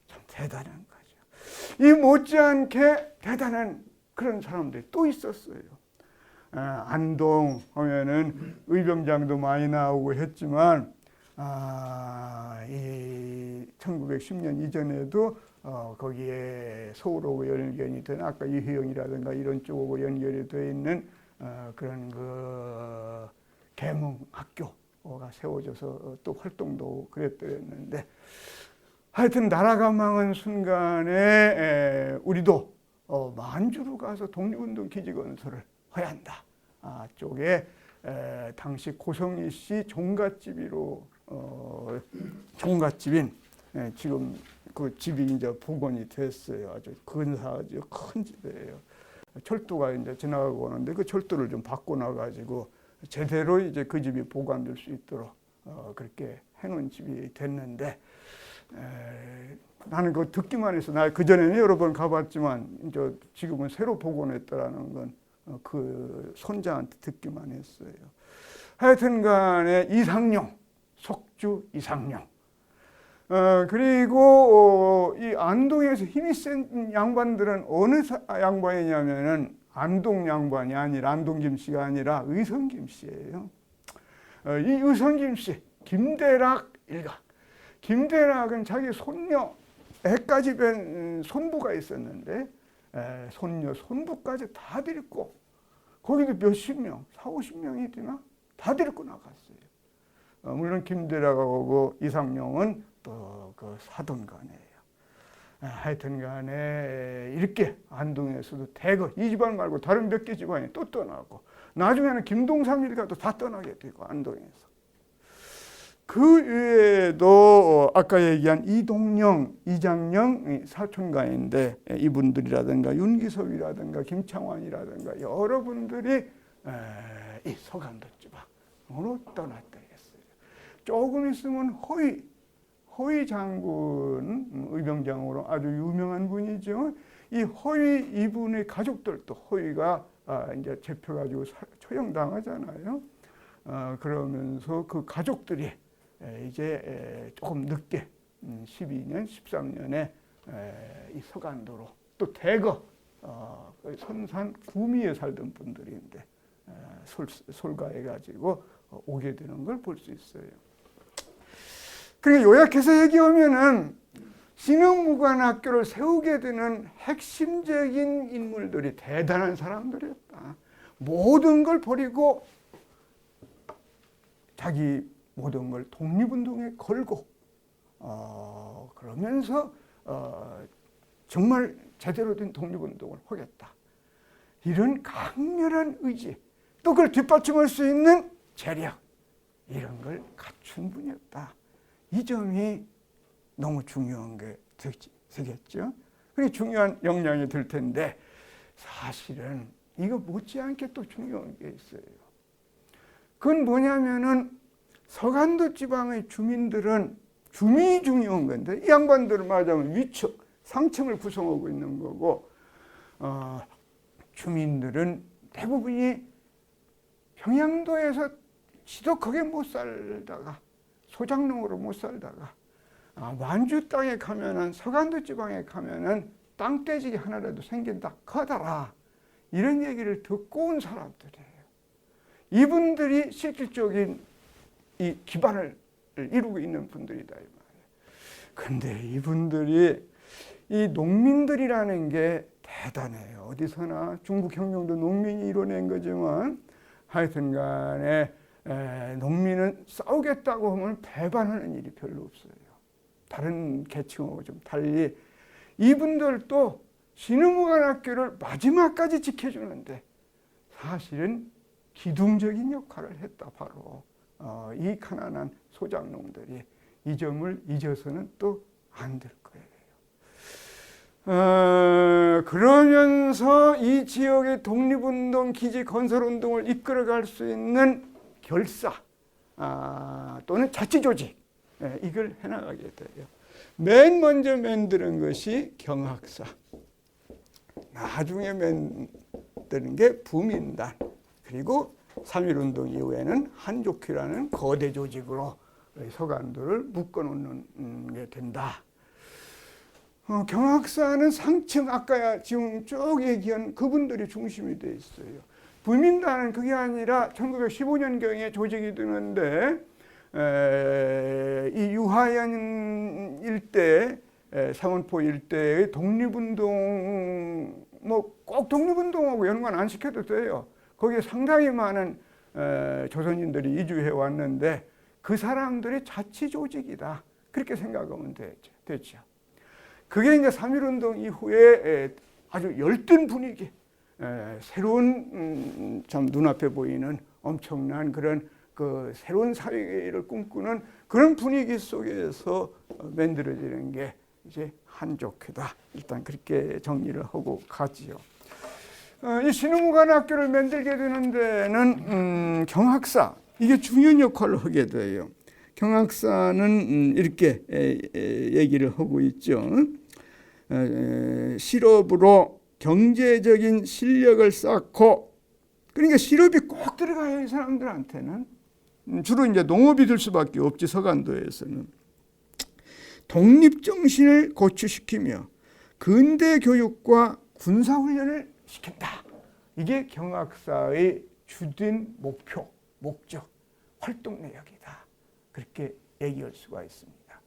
참 대단한 거죠. 이 못지않게 대단한 그런 사람들이 또 있었어요. 안동 하면은 의병장도 많이 나오고 했지만 이 1910년 이전에도 거기에 서울하고 연결이 된 아까 이휘영이라든가 이런 쪽하고 연결이 되어 있는 그런 그 계몽학교가 세워져서 또 활동도 그랬는데 하여튼 나라가 망한 순간에 우리도 만주로 가서 독립운동 기지건설을 해야 한다. 쪽에 당시 고성희 씨 종갓집으로 종갓집인 지금 그 집이 이제 복원이 됐어요. 아주 근사하죠. 큰 집이에요. 철도가 이제 지나가고 오는데 그 철도를 좀 바꿔놔가지고 제대로 이제 그 집이 보관될 수 있도록 그렇게 해놓은 집이 됐는데 나는 그거 듣기만 해서 나 그전에는 여러 번 가봤지만 이제 지금은 새로 복원했다라는 건 그 손자한테 듣기만 했어요. 하여튼 간에 이상용, 석주 이상용. 그리고 이 안동에서 힘이 센 양반들은 어느 양반이냐면은 안동 양반이 아니라 안동 김씨가 아니라 의성 김씨예요. 이 의성 김씨, 김대락 일가. 김대락은 자기 손녀, 애까지 뵌 손부가 있었는데 손녀, 손부까지 다 데리고 거기도 몇십 명, 40~50명이 되나? 다 데리고 나갔어요. 물론 김대락하고 이상용은 또 그 사돈간이에요. 하여튼 간에 이렇게 안동에서도 대거 이 집안 말고 다른 몇 개 집안이 또 떠나고 나중에는 김동삼 일가도 다 떠나게 되고 안동에서. 그 외에도 아까 얘기한 이동영, 이장영 사촌가인데 이분들이라든가 윤기섭이라든가 김창완이라든가 여러분들이 이 서간도 지방 떠났다 했어요. 조금 있으면 허위 장군, 의병장으로 아주 유명한 분이죠. 이 허위 이분의 가족들도 허위가 이제 잡혀가지고 처형당하잖아요. 그러면서 그 가족들이 이제 조금 늦게 12년, 13년에 이 서간도로 또 대거 선산 구미에 살던 분들인데 솔가해가지고 오게 되는 걸 볼 수 있어요. 그러니까 요약해서 얘기하면은 신흥무관학교를 세우게 되는 핵심적인 인물들이 대단한 사람들이었다. 모든 걸 버리고 자기 모든 걸 독립운동에 걸고 그러면서 정말 제대로 된 독립운동을 하겠다. 이런 강렬한 의지, 또 그걸 뒷받침할 수 있는 재력, 이런 걸 갖춘 분이었다. 이 점이 너무 중요한 게 되겠죠. 그게 중요한 영향이 될 텐데 사실은 이거 못지않게 또 중요한 게 있어요. 그건 뭐냐면은 서간도 지방의 주민들은 주민이 중요한 건데 이 양반들을 말하자면 위층, 상층을 구성하고 있는 거고 주민들은 대부분이 평양도에서 지독하게 못 살다가 소작농으로 못 살다가 완주 땅에 가면은 서간도 지방에 가면은 땅떼지기 하나라도 생긴다 커다라 이런 얘기를 듣고 온 사람들이에요. 이분들이 실질적인 이 기반을 이루고 있는 분들이다 이 말이에요. 근데 이분들이 이 농민들이라는 게 대단해요. 어디서나 중국 혁명도 농민이 이뤄낸 거지만 하여튼 간에 농민은 싸우겠다고 하면 배반하는 일이 별로 없어요. 다른 계층하고 좀 달리 이분들도 신흥무관학교를 마지막까지 지켜주는데 사실은 기둥적인 역할을 했다. 바로 이 가난한 소작농들이 이 점을 잊어서는 또 안 될 거예요. 그러면서 이 지역의 독립운동, 기지 건설운동을 이끌어갈 수 있는 결사 또는 자치조직 이걸 해나가게 돼요. 맨 먼저 만드는 것이 경학사, 나중에 만드는 게 부민단, 그리고 3.1운동 이후에는 한족회라는 거대 조직으로 서간도를 묶어놓는 게 된다. 경학사는 상층, 아까 지금 쭉 얘기한 그분들이 중심이 돼 있어요. 부민단은 그게 아니라 1915년경에 조직이 되는데 이 유하연 일대, 상원포 일대의 독립운동, 뭐 꼭 독립운동하고 연관 안 시켜도 돼요. 거기에 상당히 많은 조선인들이 이주해 왔는데 그 사람들이 자치조직이다. 그렇게 생각하면 되죠. 그게 이제 3.1운동 이후에 아주 열띤 분위기, 새로운 참 눈앞에 보이는 엄청난 그런 그 새로운 사회를 꿈꾸는 그런 분위기 속에서 만들어지는 게 이제 한족회다. 일단 그렇게 정리를 하고 가지요. 이 신흥무관학교를 만들게 되는 데는 경학사, 이게 중요한 역할을 하게 돼요. 경학사는 이렇게 얘기를 하고 있죠. 실업으로 경제적인 실력을 쌓고, 그러니까 실업이 꼭 들어가요. 이 사람들한테는 주로 이제 농업이 될 수밖에 없지. 서간도에서는 독립정신을 고취시키며 근대 교육과 군사훈련을 시킨다. 이게 경학사의 주된 목적, 활동 내역이다. 그렇게 얘기할 수가 있습니다.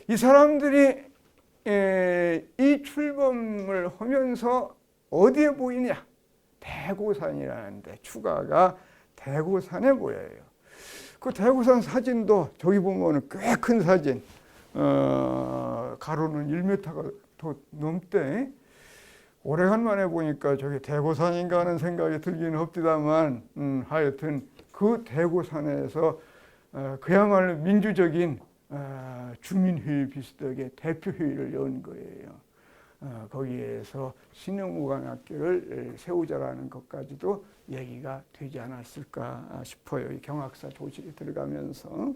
이 사람들이 이 출범을 하면서 어디에 보이냐? 대고산이라는데 추가가 대고산에 보여요. 그 대고산 사진도 저기 보면 꽤 큰 사진, 가로는 1m가 더 넘대. 오래간만에 보니까 저기 대고산인가 하는 생각이 들기는 합디다만 하여튼 그 대고산에서 그야말로 민주적인 주민회의 비슷하게 대표회의를 연 거예요. 거기에서 신흥무관학교를 세우자라는 것까지도 얘기가 되지 않았을까 싶어요. 이 경학사 조직에 들어가면서.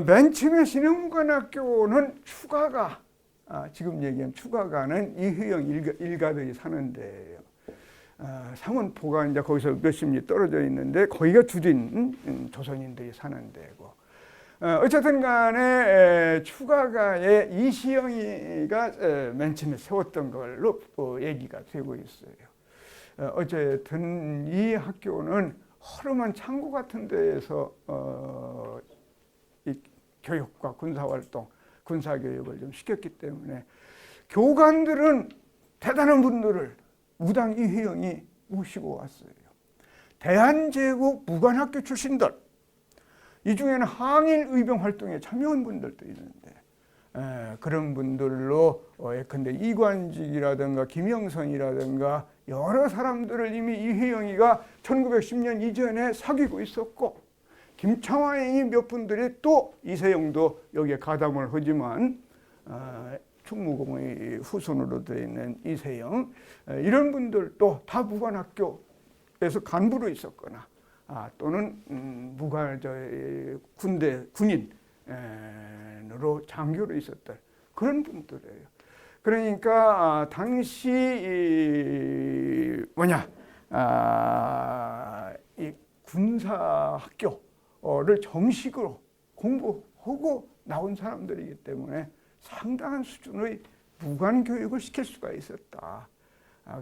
맨 처음에 신흥무관학교는 추가가, 지금 얘기한 추가가는 이휘영 일가들이 사는 데예요. 상원포가 이제 거기서 몇십 리 떨어져 있는데 거기가 주진 조선인들이 사는 데고. 어쨌든 간에 추가가에 이시영이가 맨 처음에 세웠던 걸로 얘기가 되고 있어요. 어쨌든 이 학교는 허름한 창고 같은 데에서 이 교육과 군사활동, 군사교육을 좀 시켰기 때문에 교관들은 대단한 분들을 무당 이휘영이 모시고 왔어요. 대한제국 무관학교 출신들, 이 중에는 항일 의병 활동에 참여한 분들도 있는데 그런 분들로 예컨대 이관직이라든가 김영선이라든가 여러 사람들을 이미 이휘영이가 1910년 이전에 사귀고 있었고, 김창완이 몇 분들이 또 이세영도 여기에 가담을 하지만 충무공의 후손으로 되어 있는 이세영, 이런 분들도 다 무관학교에서 간부로 있었거나 또는 군대 군인으로 장교로 있었던 그런 분들이에요. 그러니까 당시 이 군사학교를 정식으로 공부하고 나온 사람들이기 때문에 상당한 수준의 무관교육을 시킬 수가 있었다.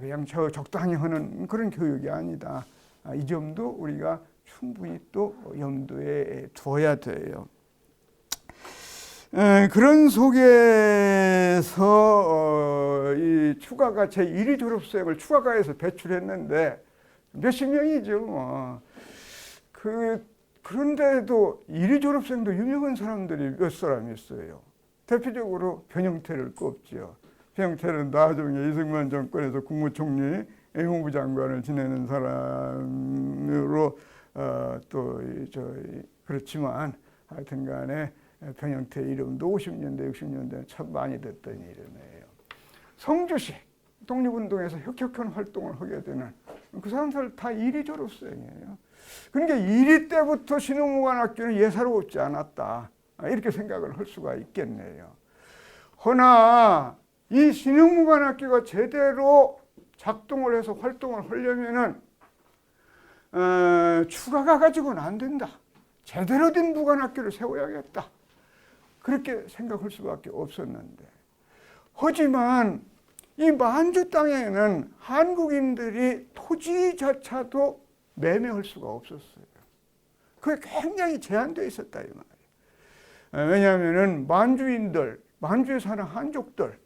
그냥 적당히 하는 그런 교육이 아니다. 이 점도 우리가 충분히 또 염두에 두어야 돼요. 그런 속에서 이 추가가 제1위 졸업생을 추가가에서 배출했는데 몇십 명이죠. 그런데도 1위 졸업생도 유명한 사람들이 몇 사람 있어요. 대표적으로 변형태를 꼽죠. 변형태는 나중에 이승만 정권에서 국무총리, 외무부 장관을 지내는 사람으로 그렇지만 하여튼간에 변형태 이름도 50년대, 60년대 참 많이 듣던 이름이에요. 성주시 독립운동에서 혁혁한 활동을 하게 되는 그 사람들 다 1위 졸업생이에요. 그러니까 1위 때부터 신흥무관학교는 예사롭지 않았다. 이렇게 생각을 할 수가 있겠네요. 허나 이 신흥무관학교가 제대로 작동을 해서 활동을 하려면은 추가가 가지고는 안 된다. 제대로 된 무관학교를 세워야겠다. 그렇게 생각할 수밖에 없었는데, 하지만 이 만주 땅에는 한국인들이 토지조차도 매매할 수가 없었어요. 그게 굉장히 제한되어 있었다 이 말이에요. 왜냐하면은 만주에 사는 한족들,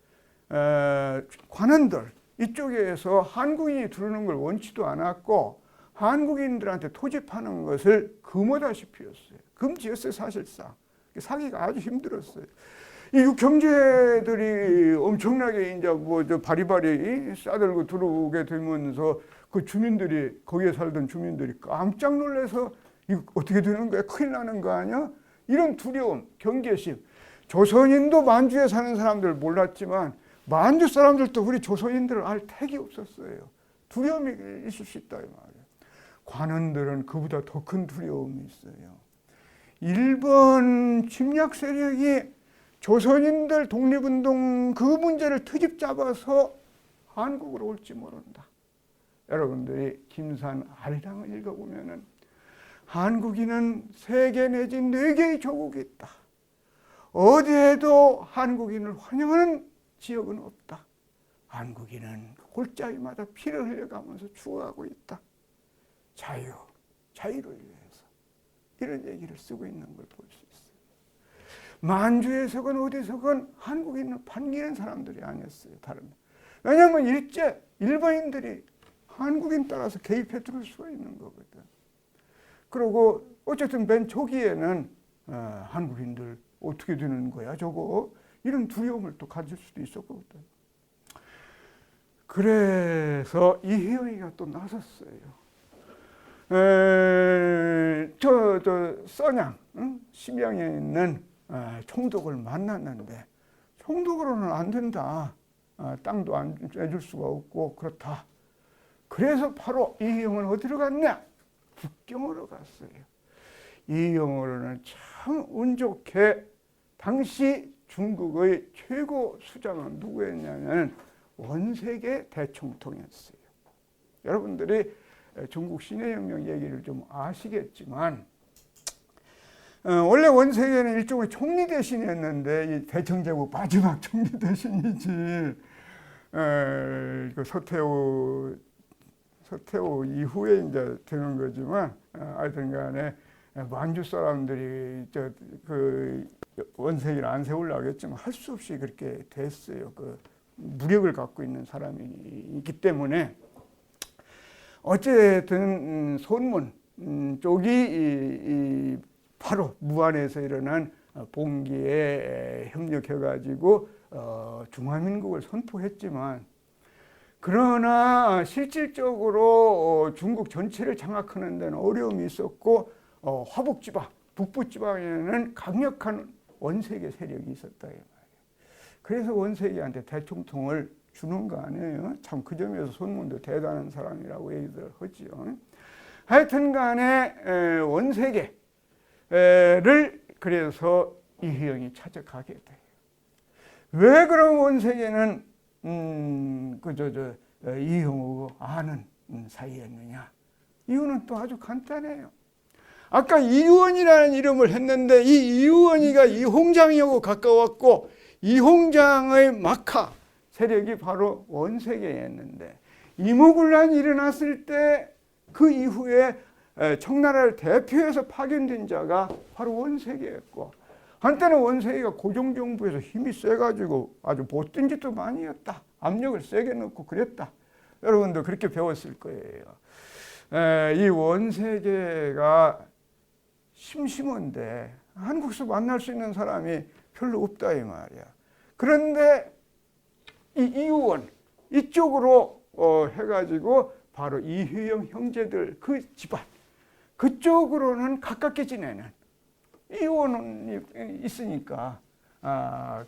관원들 이쪽에서 한국인이 들어오는 걸 원치도 않았고, 한국인들한테 토지 파는 것을 금하다시피 했어요. 금지였어요, 사실상. 사기가 아주 힘들었어요. 이 경제들이 엄청나게 이제 바리바리 싸들고 들어오게 되면서 그 주민들이, 거기에 살던 주민들이 깜짝 놀라서 이거 어떻게 되는 거야? 큰일 나는 거 아니야? 이런 두려움, 경계심. 조선인도 만주에 사는 사람들 몰랐지만 만주 사람들도 우리 조선인들을 알 택이 없었어요. 두려움이 있을 수 있다 이 말이에요. 관원들은 그보다 더 큰 두려움이 있어요. 일본 침략 세력이 조선인들 독립운동 그 문제를 트집 잡아서 한국으로 올지 모른다. 여러분들이 김산 아리랑을 읽어보면은 한국인은 3개 내지 4개의 조국이 있다. 어디에도 한국인을 환영하는 지역은 없다. 한국인은 골짜기마다 피를 흘려가면서 죽어가고 있다. 자유를 위해서 이런 얘기를 쓰고 있는 걸 볼 수 있어요. 만주에서건 어디서건 한국인을 반기는 사람들이 아니었어요. 왜냐하면 일제 일본인들이 한국인 따라서 개입해 들어올 수가 있는 거거든. 그리고 어쨌든 맨 초기에는 한국인들 어떻게 되는 거야 저거, 이런 두려움을 또 가질 수도 있었거든. 그래서 이혜영이가 또 나섰어요. 써냥 심양에 있는 총독을 만났는데, 총독으로는 안 된다. 땅도 안 해줄 수가 없고 그렇다. 그래서 바로 이희영은 어디로 갔냐? 북경으로 갔어요. 이희영으로는 참 운 좋게 당시 중국의 최고 수장은 누구였냐면 원색의 대총통이었어요. 여러분들이 중국 신해혁명 얘기를 좀 아시겠지만 원래 원색에는 일종의 총리 대신이었는데 이 대청제국 마지막 총리 대신이지. 그 서태후 이후에 이제 되는 거지만 하여튼간에 만주 사람들이 그 원색을 안 세우려고 했지만 할 수 없이 그렇게 됐어요. 그 무력을 갖고 있는 사람이기 때문에 어쨌든 손문 쪽이 바로 무안에서 일어난 봉기에 협력해가지고 중화민국을 선포했지만 그러나 실질적으로 중국 전체를 장악하는 데는 어려움이 있었고 화북지방, 북부지방에는 강력한 원색의 세력이 있었다. 그래서 원색이한테 대총통을 주는 거 아니에요. 참 그 점에서 손문도 대단한 사람이라고 얘기들 하지요. 하여튼 간에 원색에를 그래서 이희영이 찾아가게 돼요. 왜 그럼 원색에는 이희영하고 아는 사이였느냐? 이유는 또 아주 간단해요. 아까 이유원이라는 이름을 했는데 이 이유원이가 이홍장이하고 가까웠고 이홍장의 막하 세력이 바로 원색이었는데 이모군란이 일어났을 때 그 이후에 청나라를 대표해서 파견된 자가 바로 원색이었고 한때는 원색이가 고종정부에서 힘이 세가지고 아주 못된 짓도 많이 했다. 압력을 세게 넣고 그랬다. 여러분도 그렇게 배웠을 거예요. 이 원색이가 심심한데 한국에서 만날 수 있는 사람이 별로 없다 이 말이야. 그런데 이 이유원 이쪽으로 해가지고 바로 이희영 형제들 그 집안 그쪽으로는 가깝게 지내는 이유원이 있으니까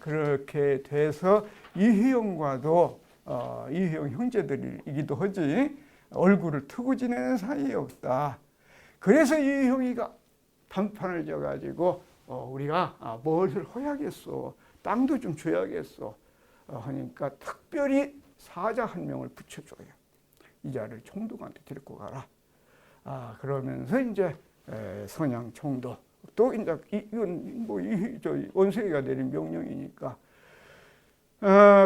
그렇게 돼서 이희영과도 이희영 형제들이기도 하지 얼굴을 트고 지내는 사이였다. 그래서 이희영이가 단판을 져가지고 우리가 무엇을 해야겠어, 땅도 좀 줘야겠어 하니까 특별히 사자 한 명을 붙여줘요. 이 자를 총독한테 데리고 가라. 그러면서 이제 선양 총독 또 이제 이건 뭐 원색이가 내린 명령이니까.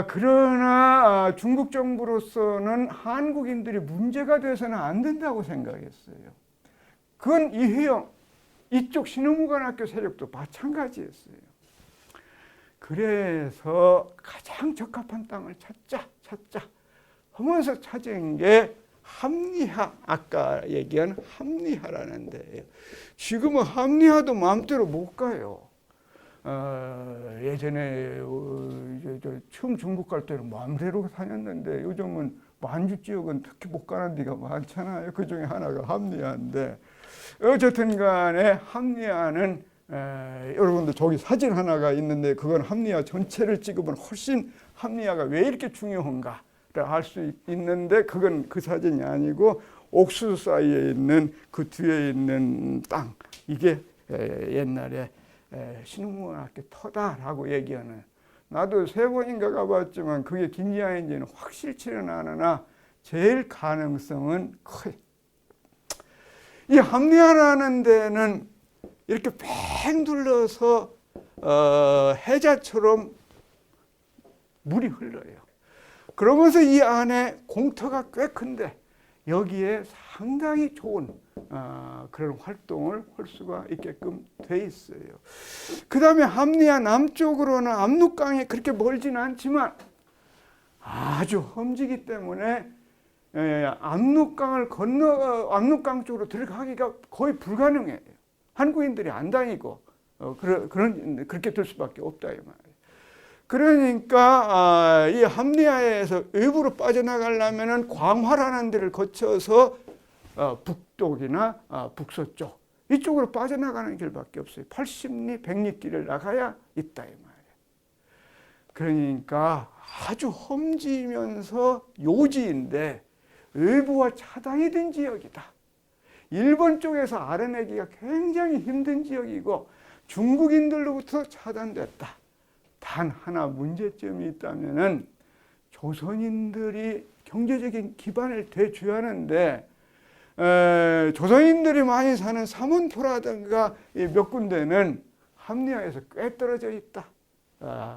그러나 중국 정부로서는 한국인들이 문제가 돼서는 안 된다고 생각했어요. 그건 이희영 이쪽 신흥무관학교 세력도 마찬가지였어요. 그래서 가장 적합한 땅을 찾자 하면서 찾은 게 합리하, 아까 얘기한 합리하라는 데예요. 지금은 합리하도 마음대로 못 가요. 예전에 처음 중국 갈 때는 마음대로 다녔는데 요즘은 만주 지역은 특히 못 가는 데가 많잖아요. 그 중에 하나가 합리하인데 어쨌든 간에 합리하는 여러분들 저기 사진 하나가 있는데 그건 합리하 전체를 찍으면 훨씬 합리하가 왜 이렇게 중요한가 알 수 있는데 그건 그 사진이 아니고 옥수수 사이에 있는 그 뒤에 있는 땅 이게 옛날에 신흥무관학교 터다라고 얘기하는 나도 3번인가 가봤지만 그게 긴지아인지는 확실치는 않으나 제일 가능성은 커요. 이 합리하라는 데는 이렇게 팽 둘러서 해자처럼 물이 흘러요. 그러면서 이 안에 공터가 꽤 큰데 여기에 상당히 좋은 그런 활동을 할 수가 있게끔 돼 있어요. 그 다음에 합리하 남쪽으로는 압록강이 그렇게 멀지는 않지만 아주 험지기 때문에 압록강을 건너 압록강 쪽으로 들어가기가 거의 불가능해요. 한국인들이 안 다니고 그렇게 될 수밖에 없다 이 말이에요. 그러니까 이 합리하에서 외부로 빠져나가려면은 광화라는 데를 거쳐서 북쪽이나 북서쪽 이쪽으로 빠져나가는 길밖에 없어요. 80리, 100리 길을 나가야 있다 이 말이에요. 그러니까 아주 험지면서 요지인데 외부와 차단이 된 지역이다. 일본 쪽에서 알아내기가 굉장히 힘든 지역이고 중국인들로부터 차단됐다. 단 하나 문제점이 있다면은 조선인들이 경제적인 기반을 대줘야 하는데 조선인들이 많이 사는 삼원포라든가 몇 군데는 합리화에서 꽤 떨어져 있다.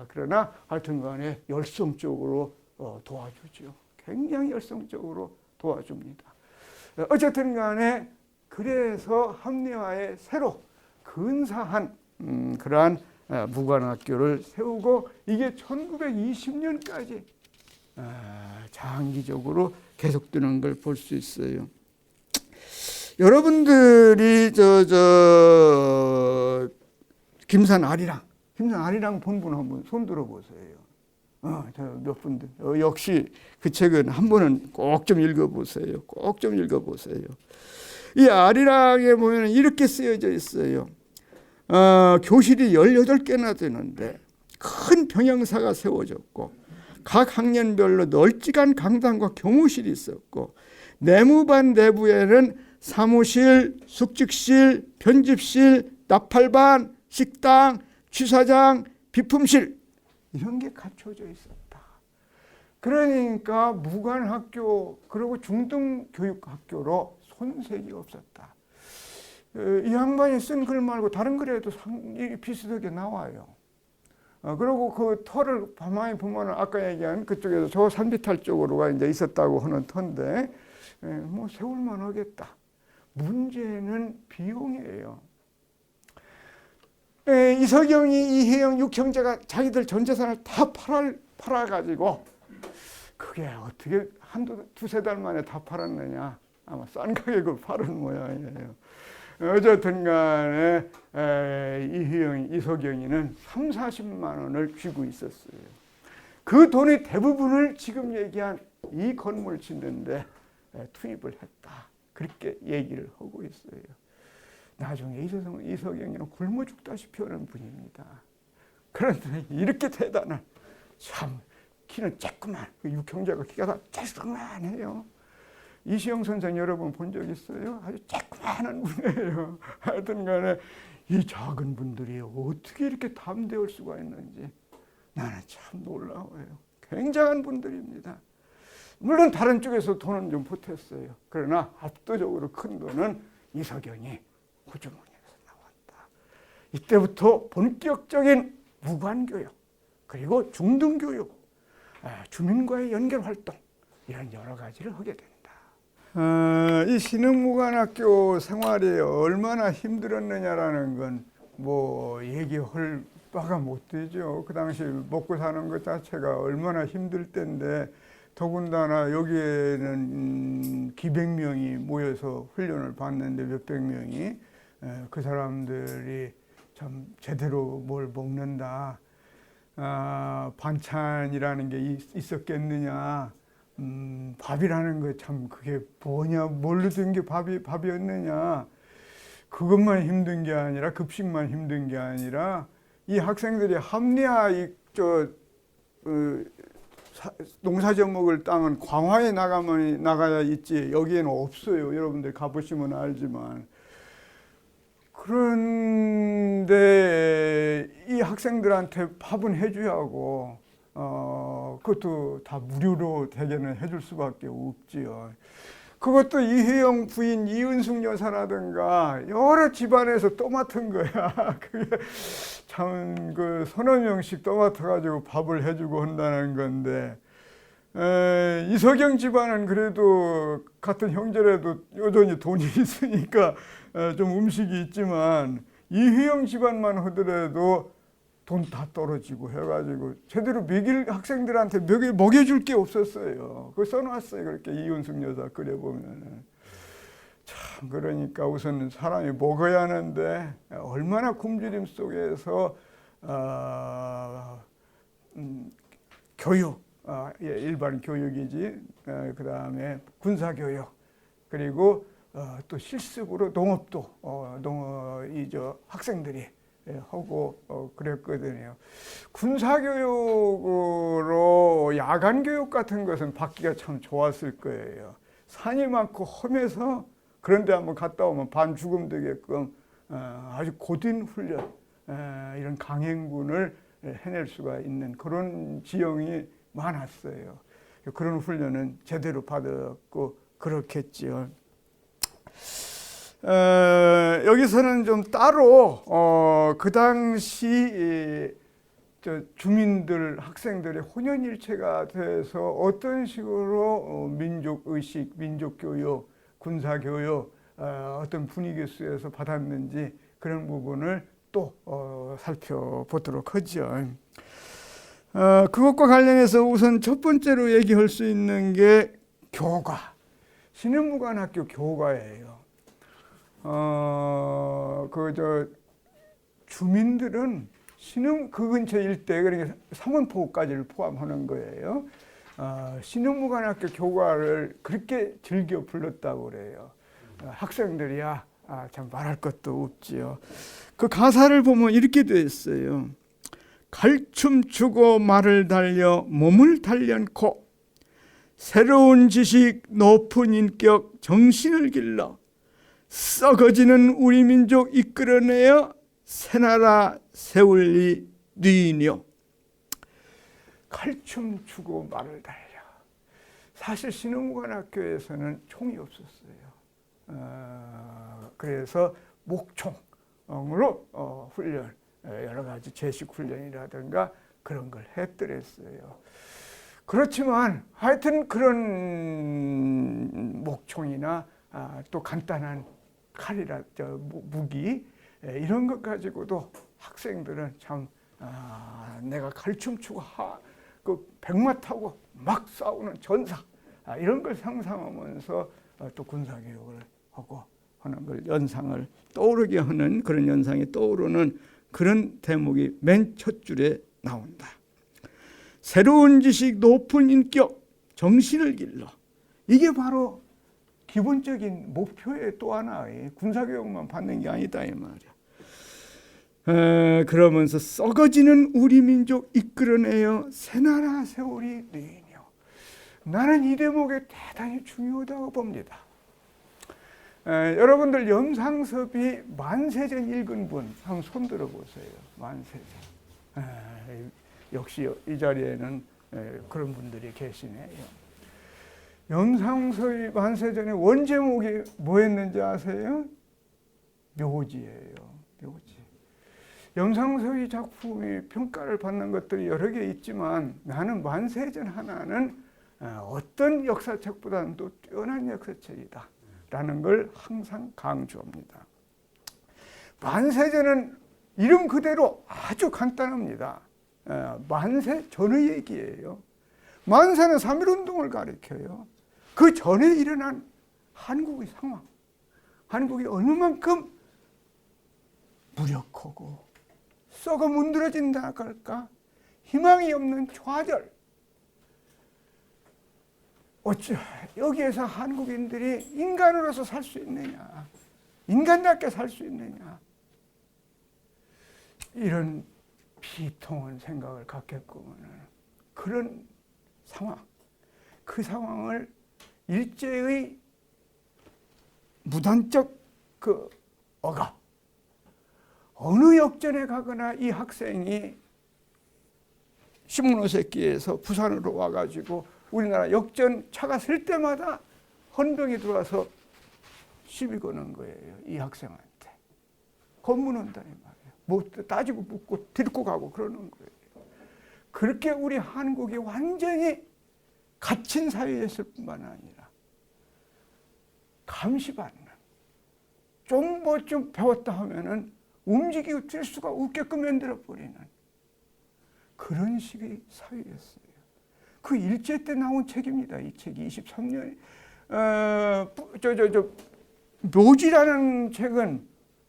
그러나 하여튼 간에 열성적으로 도와주죠. 굉장히 열성적으로 도와줍니다. 어쨌든 간에 그래서 합리화에 새로 근사한 그러한 무관학교를 세우고 이게 1920년까지 장기적으로 계속되는 걸 볼 수 있어요. 여러분들이 김산 아리랑 본분 한번 손 들어보세요. 몇 분들 역시 그 책은 한 번은 꼭 좀 읽어보세요. 꼭 좀 읽어보세요. 이 아리랑에 보면 이렇게 쓰여져 있어요. 교실이 18개나 되는데 큰 병영사가 세워졌고 각 학년별로 널찍한 강당과 교무실이 있었고 내무반 내부에는 사무실, 숙직실, 편집실, 나팔반, 식당, 취사장, 비품실 이런 게 갖춰져 있었다. 그러니까 무관학교 그리고 중등교육학교로 손색이 없었다. 이 양반이 쓴 글 말고 다른 글에도 비슷하게 나와요. 그리고 그 터를 가만히 보면 아까 얘기한 그쪽에서 저 산비탈 쪽으로가 이제 있었다고 하는 터인데 뭐 세울만 하겠다. 문제는 비용이에요. 이석영이 이혜영 6형제가 자기들 전 재산을 다 팔아가지고 그게 어떻게 두세 달 만에 다 팔았느냐. 아마 싼 가격으로 팔은 모양이에요. 어쨌든 간에 이석영이는 3, 40만 원을 쥐고 있었어요. 그 돈의 대부분을 지금 얘기한 이 건물 짓는데 투입을 했다. 그렇게 얘기를 하고 있어요. 나중에 이석영이는 굶어 죽다시피 하는 분입니다. 그런데 이렇게 대단한 참 키는 쬐끄만 6형제가 키가 다 쬐끄만해요. 이시영 선생 여러분 본 적 있어요? 아주 쬐끄만한 분이에요. 하여튼 간에 이 작은 분들이 어떻게 이렇게 담대할 수가 있는지 나는 참 놀라워요. 굉장한 분들입니다. 물론 다른 쪽에서 돈은 좀 보탰어요. 그러나 압도적으로 큰 돈은 이석영이 호주머니에서 나왔다. 이때부터 본격적인 무관교육 그리고 중등교육, 주민과의 연결활동 이런 여러 가지를 하게 된다. 이 신흥무관학교 생활이 얼마나 힘들었느냐라는 건 뭐 얘기할 바가 못 되죠. 그 당시 먹고 사는 것 자체가 얼마나 힘들 때인데 더군다나 여기에는 기백 명이 모여서 훈련을 받는데 몇백 명이 그 사람들이 참 제대로 뭘 먹는다. 반찬이라는 게 있었겠느냐. 밥이라는 거 참 그게 뭐냐, 뭘로 된 게 밥이었느냐. 그것만 힘든 게 아니라 급식만 힘든 게 아니라 이 학생들이 합리화 농사져 먹을 땅은 광화에 나가야 있지 여기에는 없어요. 여러분들 가보시면 알지만. 그런데 이 학생들한테 밥은 해줘야 하고 그것도 다 무료로 대개는 해줄 수밖에 없지요. 그것도 이혜영 부인 이은숙 여사라든가 여러 집안에서 또 맡은 거야. 그게 참 그 서너 명씩 또 맡아가지고 밥을 해주고 한다는 건데 이석영 집안은 그래도 같은 형제라도 여전히 돈이 있으니까 좀 음식이 있지만 이혜영 집안만 하더라도 돈 다 떨어지고 해가지고 제대로 학생들한테 먹여줄 게 없었어요. 그거 써놨어요. 그렇게 이은숙 여사 그려보면은. 참, 그러니까 우선 사람이 먹어야 하는데 얼마나 굶주림 속에서 교육, 일반 교육이지, 그 다음에 군사교육, 그리고 또 실습으로 농업도 학생들이 하고 그랬거든요. 군사교육으로 야간교육 같은 것은 받기가 참 좋았을 거예요. 산이 많고 험해서 그런데 한번 갔다 오면 반 죽음 되게끔 아주 고된 훈련, 이런 강행군을 해낼 수가 있는 그런 지형이 많았어요. 그런 훈련은 제대로 받았고 그렇겠지요. 여기서는 좀 따로 그 당시 주민들, 학생들의 혼연일체가 돼서 어떤 식으로 민족의식, 민족교육, 군사교육 어떤 분위기 속에서 받았는지 그런 부분을 또 살펴보도록 하죠. 그것과 관련해서 우선 첫 번째로 얘기할 수 있는 게 교가, 신흥무관학교 교가예요. 주민들은 그 근처 일대, 그러니까 삼원포구까지를 포함하는 거예요. 신흥무관학교 교가를 그렇게 즐겨 불렀다고 그래요. 학생들이야 참 말할 것도 없지요. 그 가사를 보면 이렇게 되어 있어요. 갈춤 추고 말을 달려 몸을 단련코 새로운 지식 높은 인격 정신을 길러 썩어지는 우리 민족 이끌어내어 새나라 세울리 뉘이뇨. 칼춤 추고 말을 달려. 사실 신흥무관학교에서는 총이 없었어요. 그래서 목총으로 훈련, 여러 가지 제식 훈련이라든가 그런 걸 했더랬어요. 그렇지만 하여튼 그런 목총이나 또 간단한 칼이라 무기 이런 것 가지고도 학생들은 참 내가 칼춤 추고 그 백마 타고 막 싸우는 전사 이런 걸 상상하면서 또 군사교육을 하고 하는 걸 연상을 떠오르게 하는 그런 연상이 떠오르는 그런 대목이 맨 첫 줄에 나온다. 새로운 지식, 높은 인격, 정신을 길러. 이게 바로 기본적인 목표의 또 하나의 군사교육만 받는 게 아니다 이 말이야. 그러면서 썩어지는 우리 민족 이끌어내어 새나라 세월이 뉘이뇨. 나는 이 대목이 대단히 중요하다고 봅니다. 여러분들 염상섭이 만세전 읽은 분 한번 손 들어보세요. 만세전. 역시 이 자리에는 그런 분들이 계시네요. 염상섭이 만세전의 원제목이 뭐였는지 아세요? 묘지예요. 묘지. 염상섭이 작품이 평가를 받는 것들이 여러 개 있지만 나는 만세전 하나는 어떤 역사책보다는 또 뛰어난 역사책이다 라는 걸 항상 강조합니다. 만세전은 이름 그대로 아주 간단합니다. 만세 전의 얘기예요. 만세는 3.1운동을 가리켜요. 그 전에 일어난 한국의 상황, 한국이 어느 만큼 무력하고 썩어 문드러진다 할까? 희망이 없는 좌절. 어째 여기에서 한국인들이 인간으로서 살 수 있느냐? 인간답게 살 수 있느냐? 이런 비통한 생각을 갖게끔 하는 그런 상황. 그 상황을 일제의 무단적 그 억압. 어느 역전에 가거나 이 학생이 신문호새끼에서 부산으로 와가지고 우리나라 역전 차가 쓸 때마다 헌병이 들어와서 시비 거는 거예요. 이 학생한테. 검문한다는 말이에요. 뭐 따지고 묻고 데리고 가고 그러는 거예요. 그렇게 우리 한국이 완전히 갇힌 사회였을 뿐만 아니라 감시받는, 좀 뭐 좀 배웠다 하면은 움직이고 뛸 수가 없게끔 만들어버리는 그런 식의 사회였어요. 그 일제 때 나온 책입니다. 이 책이 23년. 묘지라는 책은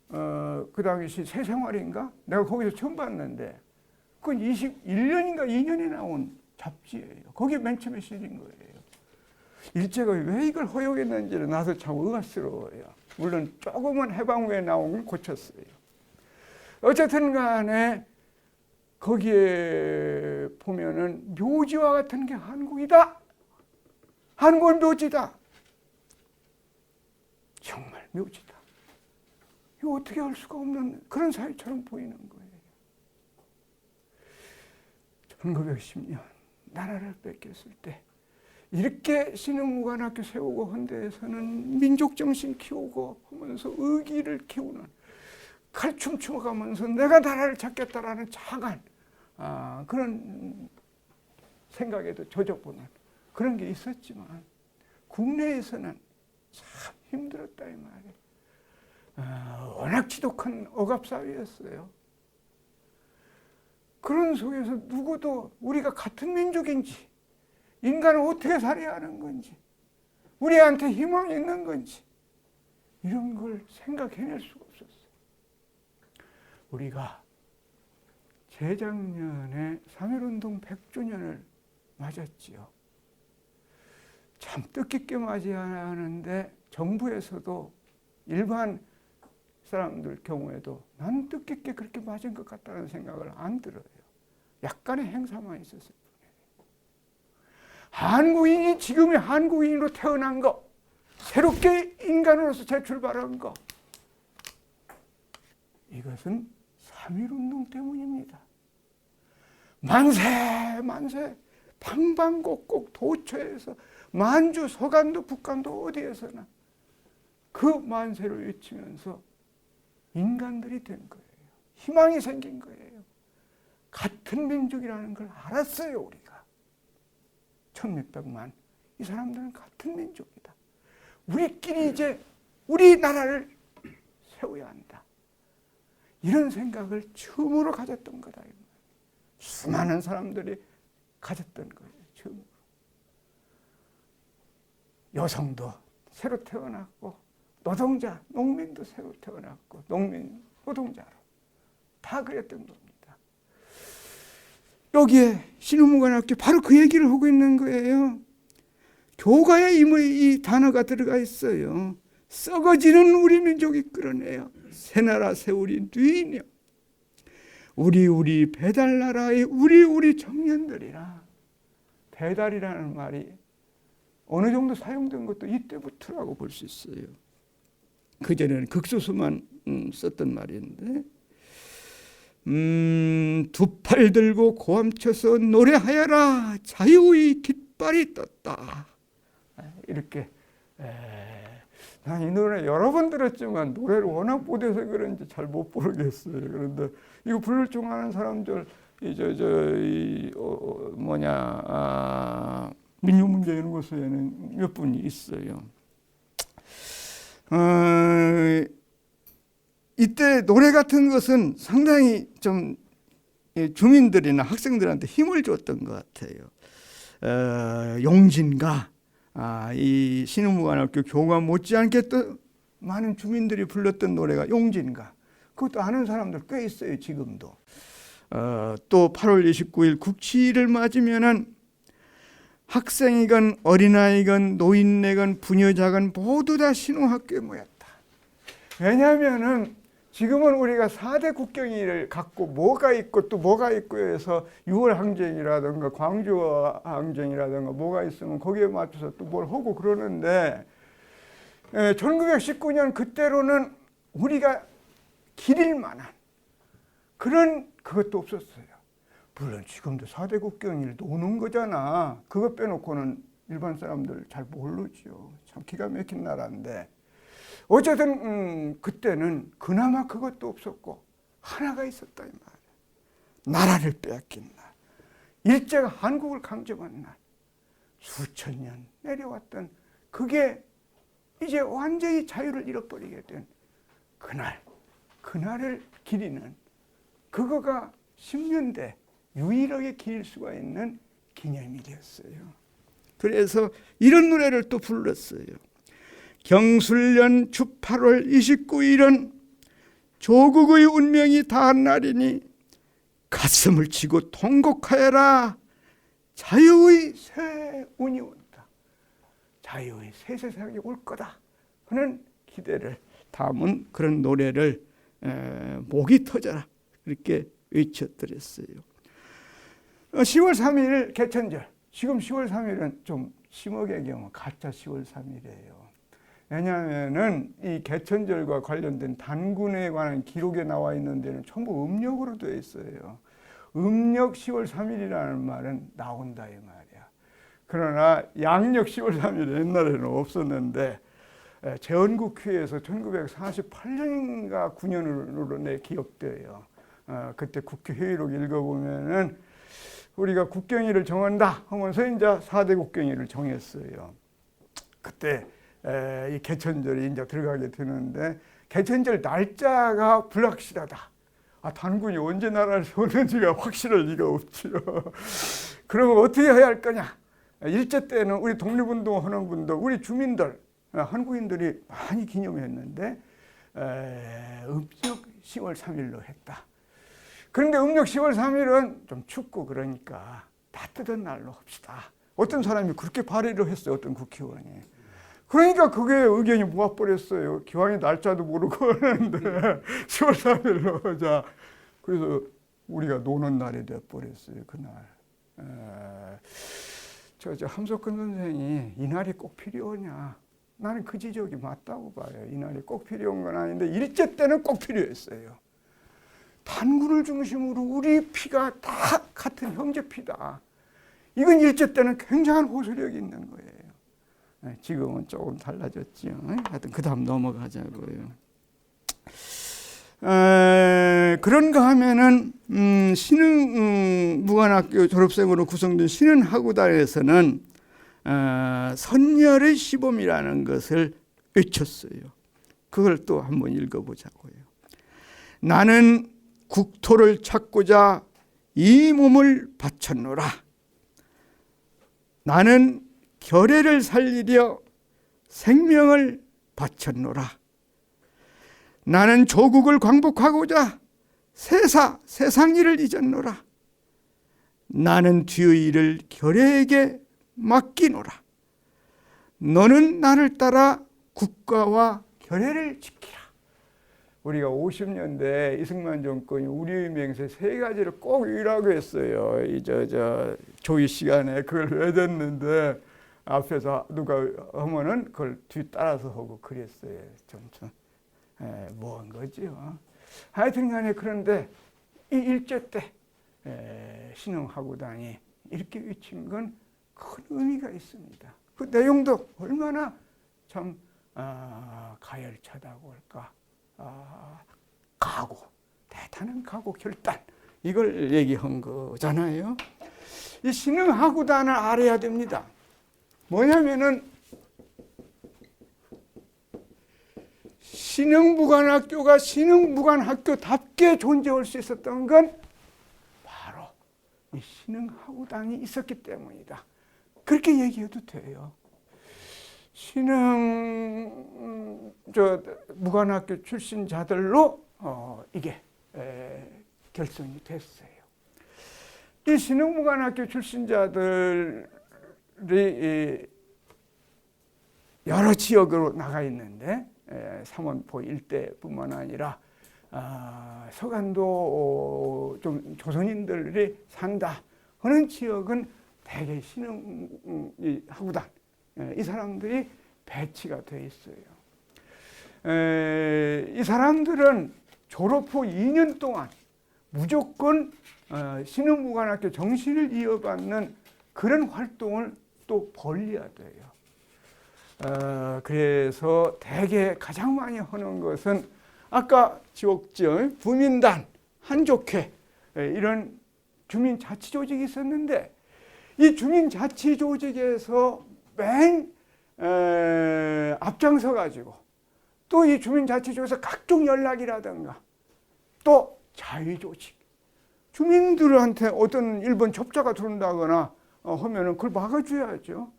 그 당시 새생활인가? 내가 거기서 처음 봤는데 그건 21년인가 2년에 나온 잡지예요. 거기 맨 처음에 실린 거예요. 일제가 왜 이걸 허용했는지를 나도 참 의아스러워요. 물론 조금은 해방 후에 나온 걸 고쳤어요. 어쨌든 간에 거기에 보면은 묘지와 같은 게 한국이다. 한국은 묘지다. 정말 묘지다. 이거 어떻게 할 수가 없는 그런 사회처럼 보이는 거예요. 1910년 나라를 뺏겼을 때 이렇게 신흥무관학교 세우고 헌데에서는 민족정신 키우고 하면서 의기를 키우는 칼춤추어 가면서 내가 나라를 찾겠다라는 장한 그런 생각에도 젖어보는 그런 게 있었지만 국내에서는 참 힘들었다 이 말이에요. 워낙 지독한 억압사회였어요. 그런 속에서 누구도 우리가 같은 민족인지 인간을 어떻게 살아야 하는 건지 우리한테 희망이 있는 건지 이런 걸 생각해낼 수가 없었어요. 우리가 재작년에 3.1운동 100주년을 맞았지요. 참 뜻깊게 맞이해야 하는데 정부에서도 일반 사람들 경우에도 난 뜻깊게 그렇게 맞은 것 같다는 생각을 안 들어요. 약간의 행사만 있었을 뿐이에요. 한국인이 지금의 한국인으로 태어난 거, 새롭게 인간으로서 재출발한 거, 이것은 3.1운동 때문입니다. 만세 만세 방방곡곡 도처에서 만주 서간도 북간도 어디에서나 그 만세를 외치면서 인간들이 된 거예요. 희망이 생긴 거예요. 같은 민족이라는 걸 알았어요. 우리가 1600만 이 사람들은 같은 민족이다. 우리끼리 이제 우리나라를 세워야 한다. 이런 생각을 처음으로 가졌던 거다. 수많은 사람들이 가졌던 거예요. 처음으로. 여성도 새로 태어났고 노동자, 농민도 새로 태어났고 농민, 노동자로 다 그랬던 겁니다. 여기에 신흥무관학교 바로 그 얘기를 하고 있는 거예요. 교가에 이 단어가 들어가 있어요. 썩어지는 우리 민족이 끌어내요. 새나라 세우리 누이며 우리 배달나라의 우리 청년들이라. 배달이라는 말이 어느 정도 사용된 것도 이때부터라고 볼 수 있어요. 그전에는 극소수만 썼던 말인데 두 팔 들고 고함쳐서 노래하여라 자유의 깃발이 떴다. 이렇게 난 이 노래 여러 번 들었지만 노래를 워낙 못해서 그런지 잘 못 부르겠어요. 그런데 이거 부를 줄 아는 사람들 민족문제 이런 곳에는 몇 분이 있어요. 이때 노래 같은 것은 상당히 좀 주민들이나 학생들한테 힘을 줬던 것 같아요. 용진가 이 신흥무관학교 교가 못지않게 또 많은 주민들이 불렀던 노래가 용진가. 그것도 아는 사람들 꽤 있어요. 지금도. 또 8월 29일 국치를 맞으면은 학생이건 어린아이건 노인네건 부녀자건 모두 다 신흥학교에 모였다. 왜냐하면은 지금은 우리가 4대 국경일을 갖고 뭐가 있고 또 뭐가 있고 해서 6월 항쟁이라든가 광주 항쟁이라든가 뭐가 있으면 거기에 맞춰서 또 뭘 하고 그러는데 1919년 그때로는 우리가 기릴 만한 그런 그것도 없었어요. 물론 지금도 4대 국경일 노는 거잖아. 그거 빼놓고는 일반 사람들 잘 모르죠. 참 기가 막힌 나라인데 어쨌든 그때는 그나마 그것도 없었고 하나가 있었다 이 말이야. 나라를 빼앗긴 날, 일제가 한국을 강점한 날, 수천 년 내려왔던 그게 이제 완전히 자유를 잃어버리게 된 그날을 기리는 그거가 10년대 유일하게 기릴 수가 있는 기념일이었어요. 그래서 이런 노래를 또 불렀어요. 경술년 주 8월 29일은 조국의 운명이 다한 날이니 가슴을 치고 통곡하여라. 자유의 새 운이 온다. 자유의 새 세상이 올 거다 하는 기대를 담은 그런 노래를 목이 터져라 그렇게 외쳐드렸어요. 10월 3일 개천절. 지금 10월 3일은 좀 심하게 얘기하면 가짜 10월 3일이에요. 왜냐하면은 이 개천절과 관련된 단군에 관한 기록에 나와 있는 데는 전부 음력으로 되어 있어요. 음력 10월 3일이라는 말은 나온다 이 말이야. 그러나 양력 10월 3일 옛날에는 없었는데 제헌국회에서 1948년인가 9년으로 내 기억돼요. 그때 국회 회의록 읽어보면은 우리가 국경일을 정한다 하면서 이제 4대 국경일을 정했어요. 그때 이 개천절이 이제 들어가게 되는데 개천절 날짜가 불확실하다. 단군이 언제 나라를 세웠는지가 확실할 리가 없지요. 그러면 어떻게 해야 할 거냐? 일제 때는 우리 독립운동하는 분들, 우리 주민들, 한국인들이 많이 기념했는데 음력 10월 3일로 했다. 그런데 음력 10월 3일은 좀 춥고 그러니까 따뜻한 날로 합시다. 어떤 사람이 그렇게 발의를 했어요. 어떤 국회의원이. 그러니까 그게 의견이 모아버렸어요. 기왕에 날짜도 모르고 하는데 10월 3일로 하자. 그래서 우리가 노는 날이 돼버렸어요. 그날. 저 함석근 선생이 이 날이 꼭 필요하냐. 나는 그 지적이 맞다고 봐요. 이 날이 꼭 필요한 건 아닌데 일제 때는 꼭 필요했어요. 단군을 중심으로 우리 피가 다 같은 형제 피다. 이건 일제 때는 굉장한 호소력이 있는 거예요. 지금은 조금 달라졌죠. 하여튼 그 다음 넘어가자고요. 그런가 하면은 신흥무관학교 졸업생으로 구성된 신흥하구단에서는 선열의 시범이라는 것을 외쳤어요. 그걸 또 한번 읽어보자고요. 나는 국토를 찾고자 이 몸을 바쳤노라. 나는 결애를 살리려 생명을 바쳤노라. 나는 조국을 광복하고자 세상 일을 잊었노라. 나는 뒤의 일을 결애에게 맡기노라. 너는 나를 따라 국가와 결애를 지키라. 우리가 50년대 이승만 정권이 우리의 맹세 3가지를 꼭 이라고 했어요. 조의 시간에 그걸 외웠는데 앞에서 누가 하면은 그걸 뒤 따라서 하고 그랬어요. 좀 뭐한 거죠. 하여튼 간에 그런데 이 일제 때 신흥하구단이 이렇게 외친 건 큰 의미가 있습니다. 그 내용도 얼마나 참 가열차다고 할까. 각오, 대단한 각오 결단 이걸 얘기한 거잖아요. 이 신흥하구단을 알아야 됩니다. 뭐냐면은 신흥무관학교가 신흥무관학교답게 존재할 수 있었던 건 바로 이 신흥하구단이 있었기 때문이다. 그렇게 얘기해도 돼요. 무관학교 출신자들로 이게 결성이 됐어요. 이 신흥무관학교 출신자들이 여러 지역으로 나가 있는데 삼원포 일대뿐만 아니라 서간도 좀 조선인들이 산다 하는 지역은 대개 신흥하구단 이 사람들이 배치가 돼 있어요. 이 사람들은 졸업 후 2년 동안 무조건 신흥무관학교 정신을 이어받는 그런 활동을 또 벌려야 돼요. 그래서 대개 가장 많이 하는 것은 아까 지옥지어 부민단, 한족회 이런 주민자치조직이 있었는데 이 주민자치조직에서 맨 앞장서 가지고 또 이 주민자치조직에서 각종 연락이라든가 또 자위조직 주민들한테 어떤 일본 접자가 들어온다거나 하면은 그걸 막아줘야죠.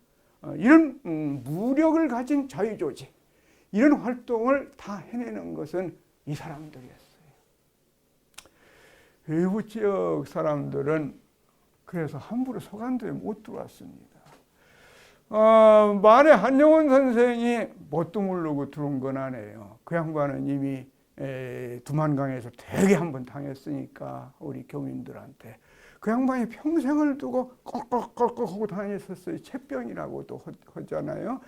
이런 무력을 가진 자위조직 이런 활동을 다 해내는 것은 이 사람들이었어요. 외부 지역 사람들은 그래서 함부로 서간도에 못 들어왔습니다. 말에 한영원 선생이 뭣도 모르고 들어온 건 아니에요. 그 양반은 이미 두만강에서 되게 한번 당했으니까 우리 교민들한테 그 양반이 평생을 두고 꺽꺽꺽꺽 하고 다녔었어요. 채병이라고도 하잖아요.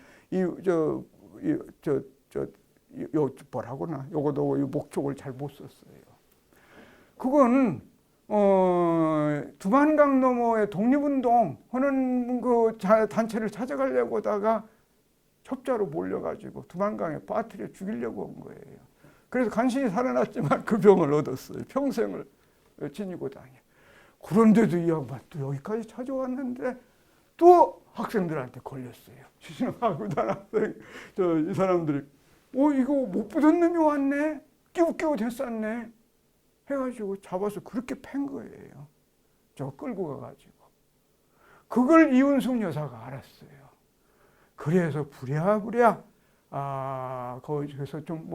뭐라고나 요거도 목적을 잘 못 썼어요. 그건 두만강 너머의 독립운동 하는 그 단체를 찾아가려고 하다가 첩자로 몰려가지고 두만강에 빠뜨려 죽이려고 온 거예요. 그래서 간신히 살아났지만 그 병을 얻었어요. 평생을 지니고 다녀. 그런데도 이 양반 또 여기까지 찾아왔는데 또 학생들한테 걸렸어요. 신흥하고 학생, 이 사람들이 이거 못 보던 놈이 왔네. 끼우끼우 됐었네. 해가지고 잡아서 그렇게 팬 거예요. 저 끌고 가가지고. 그걸 이운숙 여사가 알았어요. 그래서 부랴부랴 거기서 좀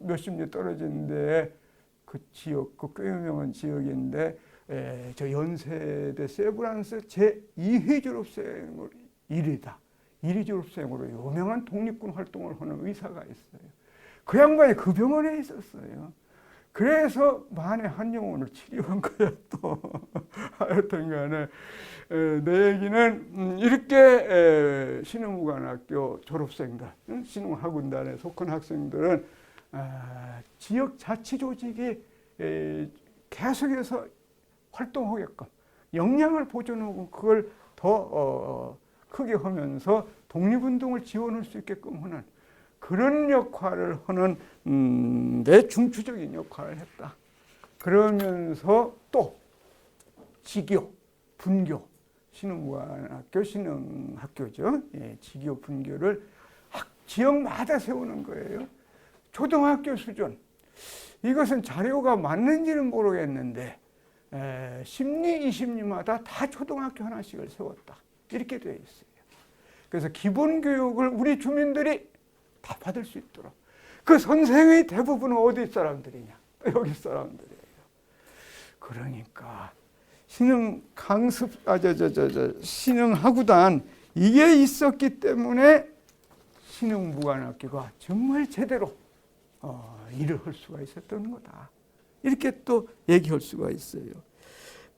몇십 리 떨어지는데 그 지역, 그 꽤 유명한 지역인데 저 연세대 세브란스 제2회 졸업생으로 1위 졸업생으로 유명한 독립군 활동을 하는 의사가 있어요. 그 양반이 그 병원에 있었어요. 그래서 만에 한 영혼을 치료한 거야 또. 하여튼 간에 내 얘기는 이렇게 신흥무관학교 졸업생들, 신흥학운단에 속한 학생들은 지역 자치조직이 계속해서 활동하게끔 역량을 보존하고 그걸 더 크게 하면서 독립운동을 지원할 수 있게끔 하는 그런 역할을 하는 내 중추적인 역할을 했다. 그러면서 또 지교, 분교, 신흥무관학교, 신흥학교죠. 지교, 분교를 지역마다 세우는 거예요. 초등학교 수준. 이것은 자료가 맞는지는 모르겠는데 10리, 20리마다 다 초등학교 하나씩을 세웠다. 이렇게 되어 있어요. 그래서 기본교육을 우리 주민들이 다 받을 수 있도록. 그 선생의 대부분은 어디 사람들이냐? 여기 사람들이에요. 그러니까 신흥하구단 이게 있었기 때문에 신흥무관학교가 정말 제대로 일을 할 수가 있었던 거다. 이렇게 또 얘기할 수가 있어요.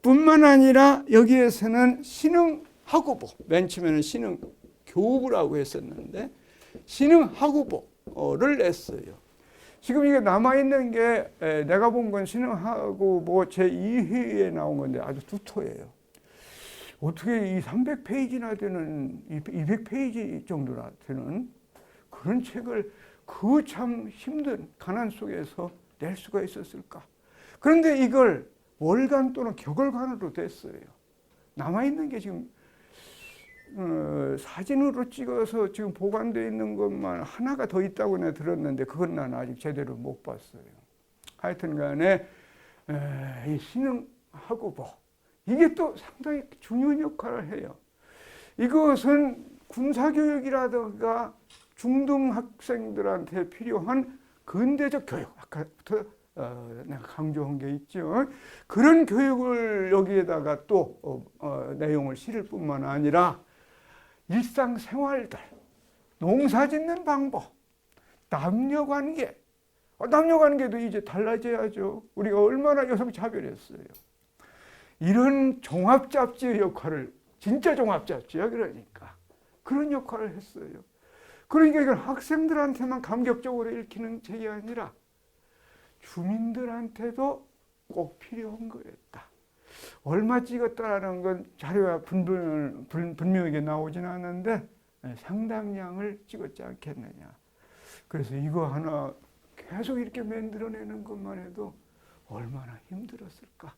뿐만 아니라 여기에서는 신흥학우부, 맨 처음에는 신흥교부라고 했었는데 신흥학우부를 냈어요. 지금 이게 남아있는 게 내가 본 건 신흥학우부 제2회에 나온 건데 아주 두터예요. 어떻게 이 300페이지나 되는 200페이지 정도나 되는 그런 책을 그 참 힘든 가난 속에서 낼 수가 있었을까? 그런데 이걸 월간 또는 격월간으로 됐어요. 남아있는 게 지금 사진으로 찍어서 지금 보관되어 있는 것만 하나가 더 있다고 내가 들었는데 그건 난 아직 제대로 못 봤어요. 하여튼 간에 이 신흥학우부 이게 또 상당히 중요한 역할을 해요. 이것은 군사교육이라든가 중등학생들한테 필요한 근대적 교육, 아까부터 내가 강조한 게 있죠. 그런 교육을 여기에다가 또 내용을 실을 뿐만 아니라 일상생활들, 농사짓는 방법, 남녀관계, 남녀관계도 이제 달라져야죠. 우리가 얼마나 여성차별했어요. 이런 종합잡지의 역할을, 진짜 종합잡지야 그러니까 그런 역할을 했어요. 그러니까 이건 학생들한테만 감격적으로 읽히는 책이 아니라 주민들한테도 꼭 필요한 거였다. 얼마 찍었다라는 건 자료가 분명하게 나오진 않는데 상당량을 찍었지 않겠느냐. 그래서 이거 하나 계속 이렇게 만들어내는 것만 해도 얼마나 힘들었을까.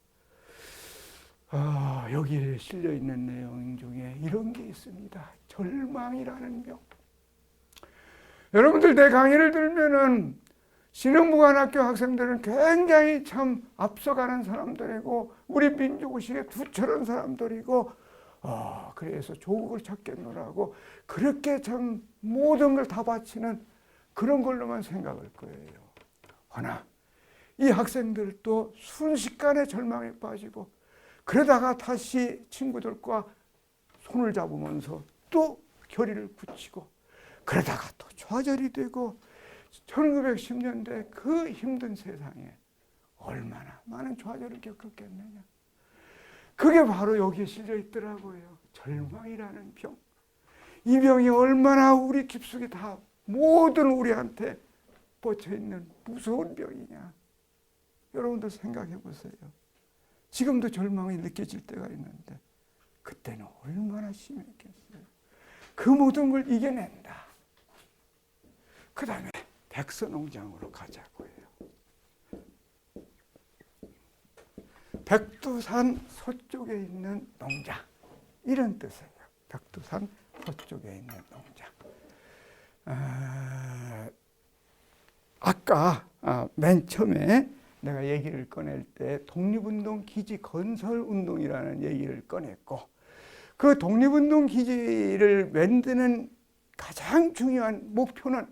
여기에 실려 있는 내용 중에 이런 게 있습니다. 절망이라는 병. 여러분들 내 강의를 들으면은 신흥무관학교 학생들은 굉장히 참 앞서가는 사람들이고 우리 민족의식에 투철한 사람들이고 그래서 조국을 찾겠노라고 그렇게 참 모든 걸 다 바치는 그런 걸로만 생각할 거예요. 허나 이 학생들도 순식간에 절망에 빠지고 그러다가 다시 친구들과 손을 잡으면서 또 결의를 굳히고 그러다가 또 좌절이 되고 1910년대 그 힘든 세상에 얼마나 많은 좌절을 겪었겠느냐. 그게 바로 여기에 실려 있더라고요. 절망이라는 병. 이 병이 얼마나 우리 깊숙이 다 모든 우리한테 뻗쳐있는 무서운 병이냐. 여러분들 생각해 보세요. 지금도 절망이 느껴질 때가 있는데 그때는 얼마나 심했겠어요. 그 모든 걸 이겨낸다. 그 다음에 백서농장으로 가자고 해요. 백두산 서쪽에 있는 농장, 이런 뜻이에요. 백두산 서쪽에 있는 농장. 아까 맨 처음에 내가 얘기를 꺼낼 때 독립운동 기지 건설 운동이라는 얘기를 꺼냈고, 그 독립운동 기지를 만드는 가장 중요한 목표는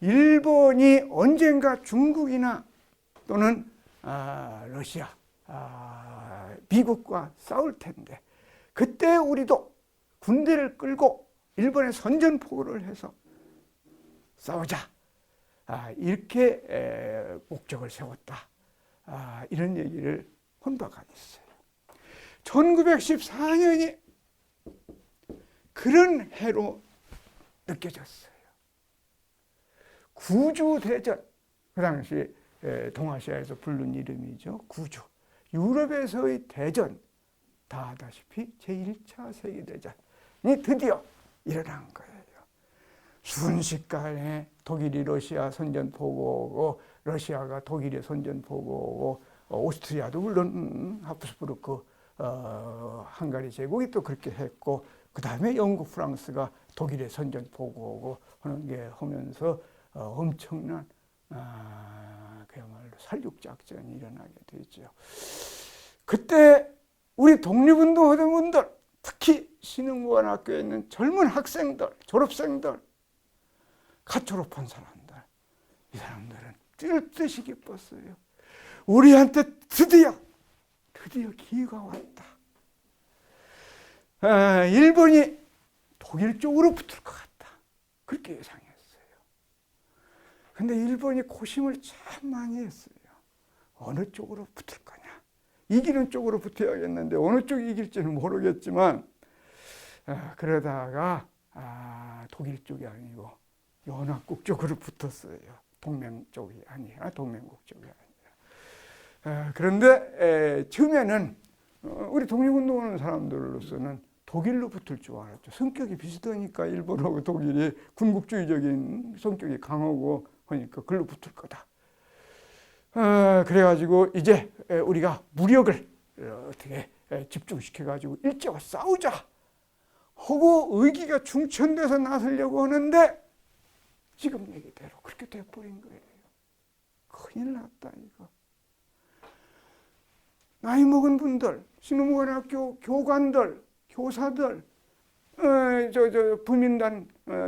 일본이 언젠가 중국이나 또는 러시아, 미국과 싸울 텐데 그때 우리도 군대를 끌고 일본에 선전포고를 해서 싸우자, 이렇게 목적을 세웠다, 이런 얘기를 한 바가 있어요. 1914년이 그런 해로 느껴졌어요. 구주대전, 그 당시 동아시아에서 부른 이름이죠. 구주. 유럽에서의 대전, 다 아다시피 제1차 세계대전이 드디어 일어난 거예요. 순식간에 독일이 러시아 선전포고고, 러시아가 독일의 선전포고고, 오스트리아도 물론 하프스부르크 헝가리 제국이 또 그렇게 했고, 그 다음에 영국, 프랑스가 독일의 선전포고고 하는 게 하면서 엄청난 그야말로 살육작전이 일어나게 되죠. 그때 우리 독립운동 하던 분들, 특히 신흥무관학교에 있는 젊은 학생들, 졸업생들, 갓 졸업한 사람들, 이 사람들은 뛸 듯이 기뻤어요. 우리한테 드디어 기회가 왔다. 일본이 독일 쪽으로 붙을 것 같다. 그렇게 예상했어요. 근데 일본이 고심을 참 많이 했어요. 어느 쪽으로 붙을 거냐. 이기는 쪽으로 붙어야겠는데 어느 쪽이 이길지는 모르겠지만, 그러다가 독일 쪽이 아니고 연합국 쪽으로 붙었어요. 동맹 쪽이 아니라, 동맹국 쪽이 아니라. 그런데 처음에는 우리 독립운동하는 사람들로서는 독일로 붙을 줄 알았죠. 성격이 비슷하니까 일본하고 독일이 군국주의적인 성격이 강하고 하니까 글로 붙을 거다. 그래가지고 이제 우리가 무력을 어떻게 집중시켜가지고 일제와 싸우자 하고 의기가 충천돼서 나서려고 하는데 지금 얘기대로 그렇게 돼버린 거예요. 큰일 났다 이거. 나이 먹은 분들, 신흥무관학교 교관들, 교사들, 부민단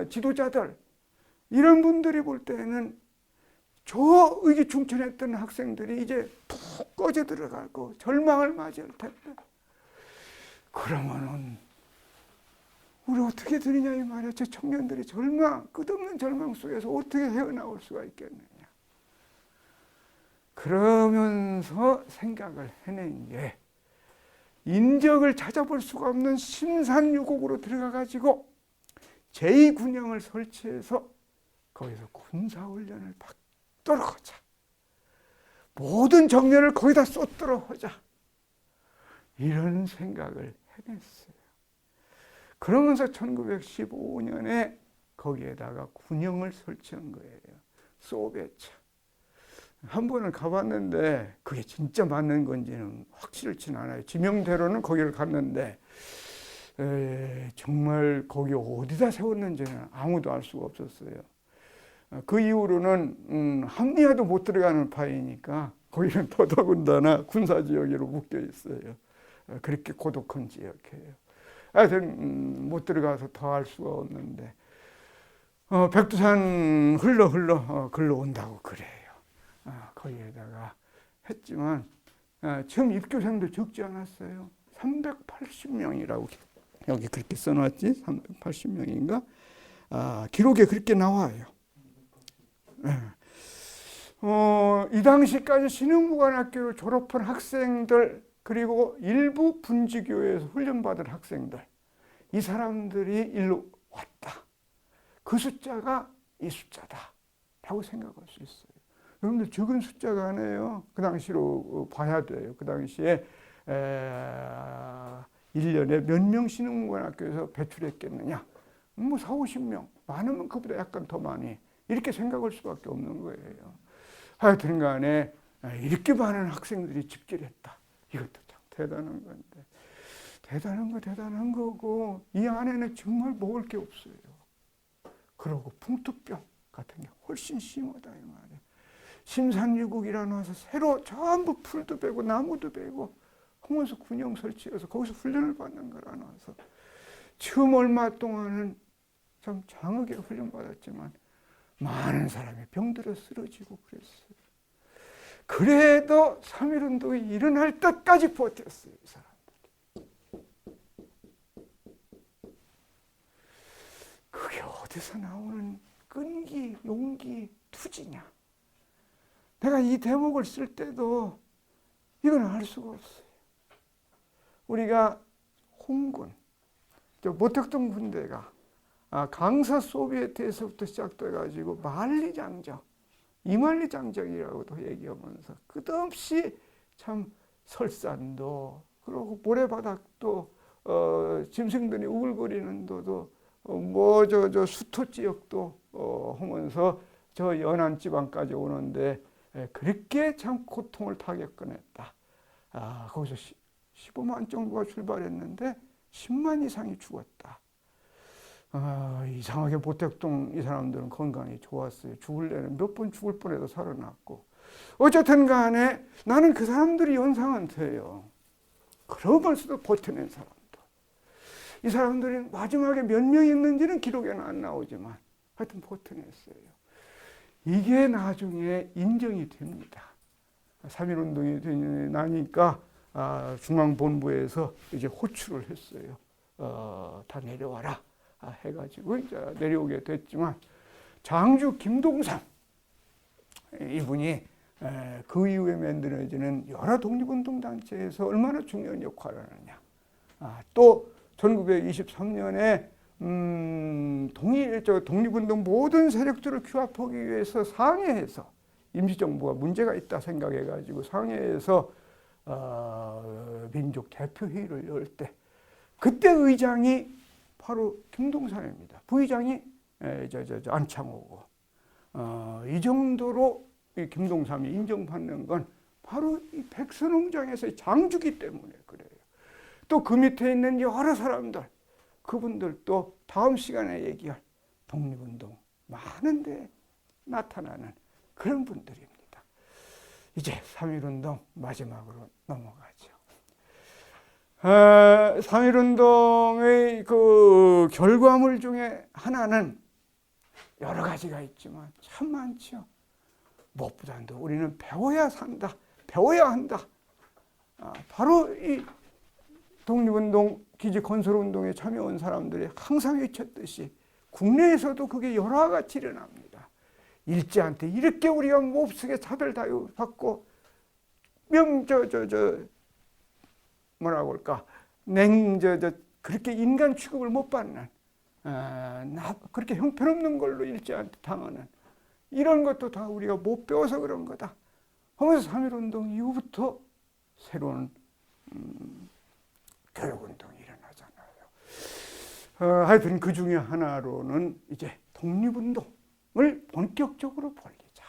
지도자들, 이런 분들이 볼 때는 저 의기충천했던 학생들이 이제 푹 꺼져 들어가고 절망을 맞이할 텐데, 그러면은 우리 어떻게 되느냐 이 말이야. 저 청년들이 끝없는 절망 속에서 어떻게 헤어나올 수가 있겠느냐. 그러면서 생각을 해낸 게, 인적을 찾아볼 수가 없는 심산유곡으로 들어가가지고 제2군영을 설치해서 거기서 군사훈련을 받도록 하자. 모든 정열을 거기다 쏟도록 하자. 이런 생각을 해냈어요. 그러면서 1915년에 거기에다가 군영을 설치한 거예요. 소베차. 한 번은 가봤는데 그게 진짜 맞는 건지는 확실치는 않아요. 지명대로는 거기를 갔는데 정말 거기 어디다 세웠는지는 아무도 알 수가 없었어요. 그 이후로는 합리화도 못 들어가는 파이니까 거기는 더더군다나 군사지역으로 묶여 있어요. 그렇게 고독한 지역이에요. 하여튼 못 들어가서 더 알 수가 없는데 백두산 흘러 글로 온다고 그래요. 거기에다가 했지만 처음 입교생도 적지 않았어요. 380명이라고 여기 그렇게 써놨지. 380명인가? 기록에 그렇게 나와요. 이 당시까지 신흥무관학교를 졸업한 학생들, 그리고 일부 분지교회에서 훈련받은 학생들, 이 사람들이 일로 왔다. 그 숫자가 이 숫자다라고 생각할 수 있어요. 여러분들 적은 숫자가 아니에요. 그 당시로 봐야 돼요. 그 당시에 1년에 몇 명 신흥문관학교에서 배출했겠느냐. 뭐 4, 50명. 많으면 그보다 약간 더 많이. 이렇게 생각할 수밖에 없는 거예요. 하여튼 간에 이렇게 많은 학생들이 집결했다. 이것도 참 대단한 건데. 대단한 거고 이 안에는 정말 먹을 게 없어요. 그러고 풍토병 같은 게 훨씬 심하다 이 말이에요. 심산유국이라 나와서 새로 전부 풀도 베고 나무도 베고 하면서 군용 설치해서 거기서 훈련을 받는 거라 나와서 처음 얼마 동안은 참 장하게 훈련받았지만 많은 사람이 병들어 쓰러지고 그랬어요. 그래도 3.1운동이 일어날 때까지 버텼어요. 이 사람들이. 그게 어디서 나오는 끈기, 용기, 투지냐. 내가 이 대목을 쓸 때도 이건 알 수가 없어요. 우리가 홍군, 모택동 군대가 강서 소비에트에서부터 시작돼가지고 만리장정, 이만리장정이라고도 얘기하면서 끝없이 참 설산도 그리고 모래바닥도 짐승들이 우글거리는 도도 수토 지역도 하면서 저 연안 지방까지 오는데 그렇게 참 고통을 타격했다. 거기서 15만 정도가 출발했는데 10만 이상이 죽었다. 이상하게 모택동 이 사람들은 건강이 좋았어요. 죽을래는 몇 번 죽을 뻔해도 살아났고. 어쨌든 간에 나는 그 사람들이 연상한테요. 그러면서도 버텨낸 사람들. 이 사람들이 마지막에 몇 명 있는지는 기록에는 안 나오지만 하여튼 버텨냈어요. 이게 나중에 인정이 됩니다. 3.1운동이 나니까 중앙본부에서 이제 호출을 했어요. 다 내려와라 해가지고 이제 내려오게 됐지만 장주 김동삼 이분이 그 이후에 만들어지는 여러 독립운동단체에서 얼마나 중요한 역할을 하느냐. 또 1923년에 독립운동 모든 세력들을 규합하기 위해서 상해에서 임시정부가 문제가 있다 생각해가지고 상해에서 민족 대표회의를 열 때 그때 의장이 바로 김동삼입니다. 부의장이 안창호고 이 정도로 이 김동삼이 인정받는 건 바로 이 백선홍장에서의 장주기 때문에 그래요. 또 그 밑에 있는 여러 사람들 그분들도 다음 시간에 얘기할 독립운동 많은데 나타나는 그런 분들입니다. 이제 3.1운동 마지막으로 넘어가죠. 3.1운동의 그 결과물 중에 하나는 여러 가지가 있지만 참 많죠. 무엇보다도 우리는 배워야 산다, 배워야 한다. 바로 이 독립운동, 기지건설운동에 참여한 사람들이 항상 외쳤듯이 국내에서도 그게 여러 가지 일어납니다. 일제한테 이렇게 우리가 몹쓰게 차별받고 뭐라고 할까 그렇게 인간 취급을 못 받는 그렇게 형편없는 걸로 일제한테 당하는 이런 것도 다 우리가 못 배워서 그런 거다 하면서 3.1운동 이후부터 새로운 교육운동이 일어나잖아요. 하여튼 그 중에 하나로는 이제 독립운동을 본격적으로 벌리자.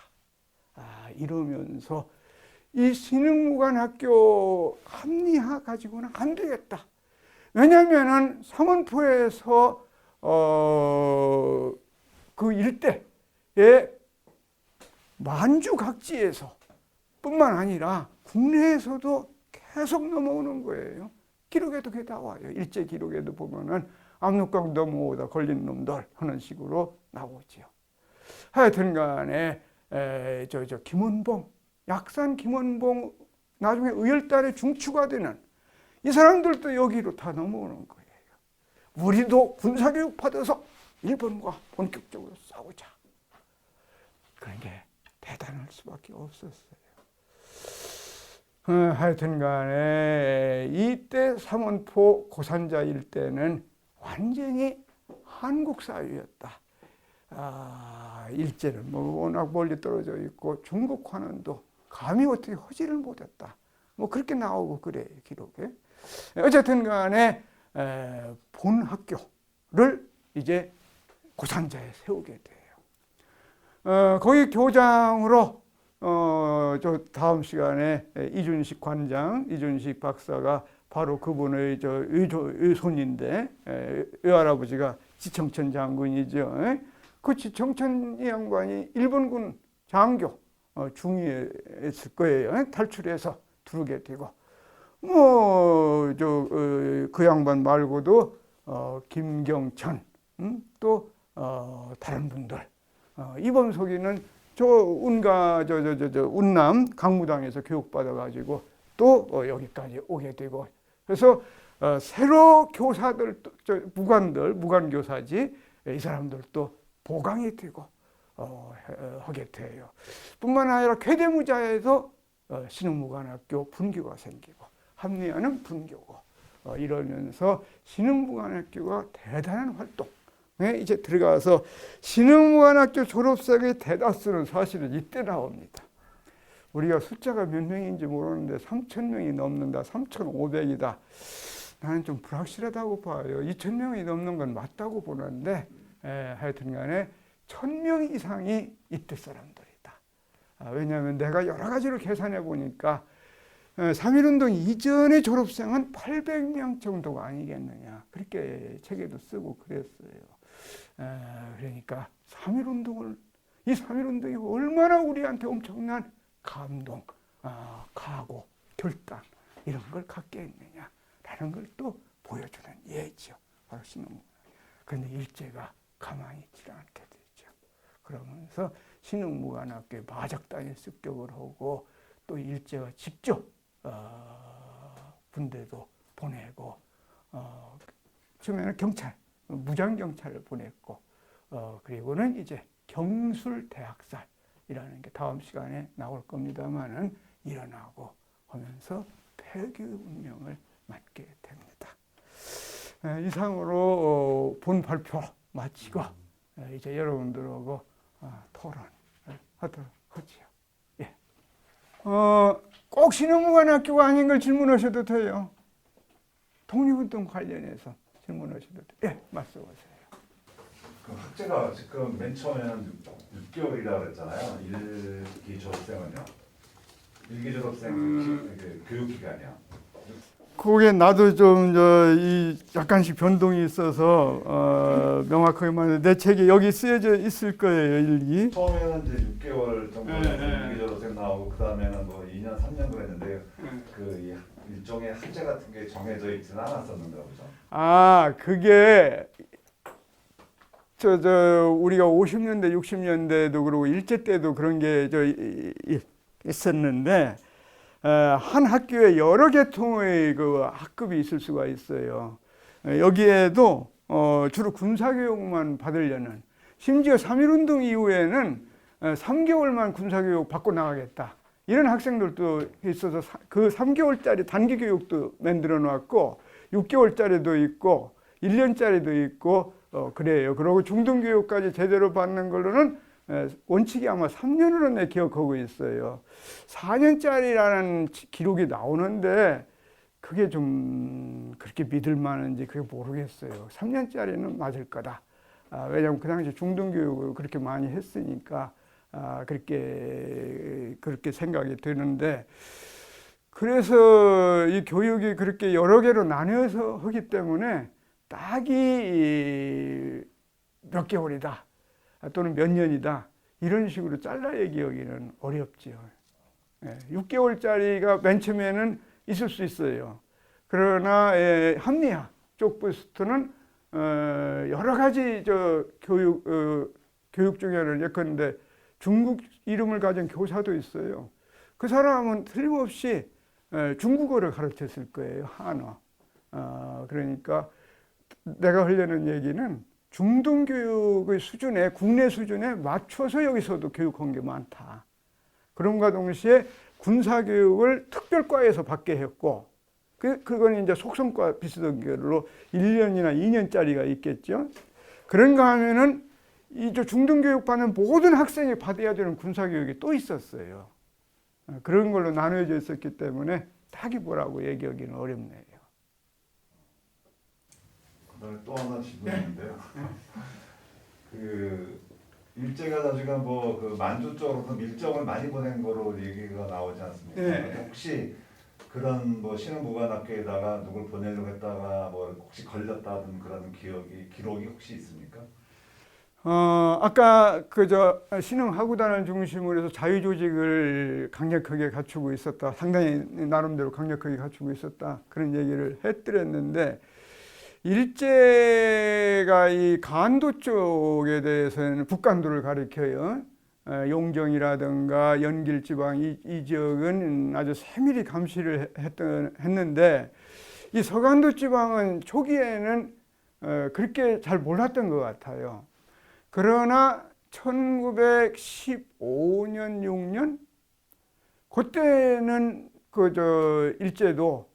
이러면서 이 신흥무관학교 합리화 가지고는 안 되겠다. 왜냐하면은 삼원포에서 그 일대에 만주 각지에서 뿐만 아니라 국내에서도 계속 넘어오는 거예요. 기록에도 그게 나와요. 일제 기록에도 보면은 압록강 넘어오다 걸린 놈들 하는 식으로 나오지요. 하여튼 간에 김원봉, 약산 김원봉 나중에 의열단의 중추가 되는 이 사람들도 여기로 다 넘어오는 거예요. 우리도 군사교육 받아서 일본과 본격적으로 싸우자. 그런 게 대단할 수밖에 없었어요. 하여튼 간에 이때 삼원포 고산자 일대는 완전히 한국 사회였다. 일제는 뭐 워낙 멀리 떨어져 있고 중국 환원도 감히 어떻게 허지를 못했다. 뭐 그렇게 나오고 그래 기록에. 어쨌든 간에 본 학교를 이제 고산자에 세우게 돼요. 거기 교장으로 저 다음 시간에 이준식 관장, 이준식 박사가 바로 그분의 저 의손인데 외할아버지가 지청천 장군이죠. 그 지청천 이 양반이 일본군 장교 중위했을 거예요. 탈출해서 들어오게 되고 뭐 그 양반 말고도 김경천 또 다른 분들 이범석이는 저 운남 강무당에서 교육받아 가지고 또 여기까지 오게 되고 그래서 새로 교사들 무관교사지 이 사람들도 보강이 되고 하게 돼요. 뿐만 아니라 괴대무자에서 신흥무관학교 분교가 생기고 합리화는 분교고 이러면서 신흥무관학교가 대단한 활동에 이제 들어가서 신흥무관학교 졸업생의 대다수는 사실은 이때 나옵니다. 우리가 숫자가 몇 명인지 모르는데 3,000명이 넘는다, 3,500이다. 나는 좀 불확실하다고 봐요. 2,000명이 넘는 건 맞다고 보는데 하여튼 간에 1,000명 이상이 이때 사람들이다. 왜냐하면 내가 여러 가지로 계산해 보니까 3.1운동 이전의 졸업생은 800명 정도가 아니겠느냐. 그렇게 책에도 쓰고 그랬어요. 그러니까 3.1운동을, 이 3.1운동이 얼마나 우리한테 엄청난 감동, 각오, 결단 이런 걸 갖게 했느냐라는 걸 또 보여주는 예죠. 바로 신흥무관. 그런데 일제가 가만히 있지 않게 되죠. 그러면서 신흥무관학교에 마적단에 습격을 하고 또 일제가 직접 군대도 보내고 처음에는 경찰, 무장경찰을 보냈고 그리고는 이제 경술대학살이라는 게 다음 시간에 나올 겁니다만은 일어나고 하면서 폐교운명을 맞게 됩니다. 이상으로 본 발표 마치고 이제 여러분들하고 토론을 하도록 하지요. 예. 꼭 신흥무관학교가 아닌 걸 질문하셔도 돼요. 독립운동 관련해서 질문하셔도 돼요. 예, 말씀하세요. 그럼 학제가 지금 맨 처음에는 6개월이라고 그랬잖아요. 1기 졸업생은요. 1기 졸업생 교육기간이요. 그게 나도 좀 약간씩 변동이 있어서 명확하게 말해 내 책에 여기 쓰여져 있을 거예요. 일기. 처음에는 이제 6개월 정도 1기 졸업생 나오고 그 다음에는 뭐 2년, 3년 그랬는데 그 일종의 학제 같은 게 정해져 있지는 않았었는데 그죠? 그게 우리가 50년대, 60년대도 그러고 일제 때도 그런 게 있었는데. 한 학교에 여러 계통의 그 학급이 있을 수가 있어요. 여기에도 주로 군사교육만 받으려는, 심지어 3.1운동 이후에는 3개월만 군사교육 받고 나가겠다. 이런 학생들도 있어서 그 3개월짜리 단기 교육도 만들어 놨고 6개월짜리도 있고 1년짜리도 있고 그래요. 그리고 중등교육까지 제대로 받는 걸로는 원칙이 아마 3년으로 내 기억하고 있어요. 4년짜리라는 기록이 나오는데 그게 좀 그렇게 믿을 만한지 그게 모르겠어요. 3년짜리는 맞을 거다. 왜냐하면 그 당시 중등교육을 그렇게 많이 했으니까 그렇게 생각이 되는데, 그래서 이 교육이 그렇게 여러 개로 나뉘어서 하기 때문에 딱이 몇 개월이다 또는 몇 년이다 이런 식으로 잘라 얘기하기는 어렵지요. 6개월짜리가 맨 처음에는 있을 수 있어요. 그러나 합리화 쪽부터는 여러 가지 교육 중에는 예컨대 중국 이름을 가진 교사도 있어요. 그 사람은 틀림없이 중국어를 가르쳤을 거예요. 한어. 그러니까 내가 하려는 얘기는 중등교육의 수준에, 국내 수준에 맞춰서 여기서도 교육한 게 많다. 그럼과 동시에 군사교육을 특별과에서 받게 했고, 그건 이제 속성과 비슷한 결로 1년이나 2년짜리가 있겠죠. 그런가 하면은 이제 중등교육 받는 모든 학생이 받아야 되는 군사교육이 또 있었어요. 그런 걸로 나누어져 있었기 때문에 딱히 뭐라고 얘기하기는 어렵네요. 그다음에 또 하나 질문이 있는데요. 그 일제가 나중에 뭐 그 만주 쪽으로도 밀정을 많이 보낸 거로 얘기가 나오지 않습니까? 네. 혹시 그런 뭐 신흥무관학교에다가 누굴 보내려고 했다가 뭐 혹시 걸렸다든 그런 기록이 혹시 있습니까? 아까 그저 신흥하구단을 중심으로 해서 자유조직을 강력하게 갖추고 있었다. 상당히 나름대로 강력하게 갖추고 있었다. 그런 얘기를 해드렸는데, 일제가 이 간도 쪽에 대해서는 북간도를 가리켜요. 용정이라든가 연길지방 이 지역은 아주 세밀히 감시를 했는데, 이 서간도 지방은 초기에는 그렇게 잘 몰랐던 것 같아요. 그러나 1915년, 6년 그때는 일제도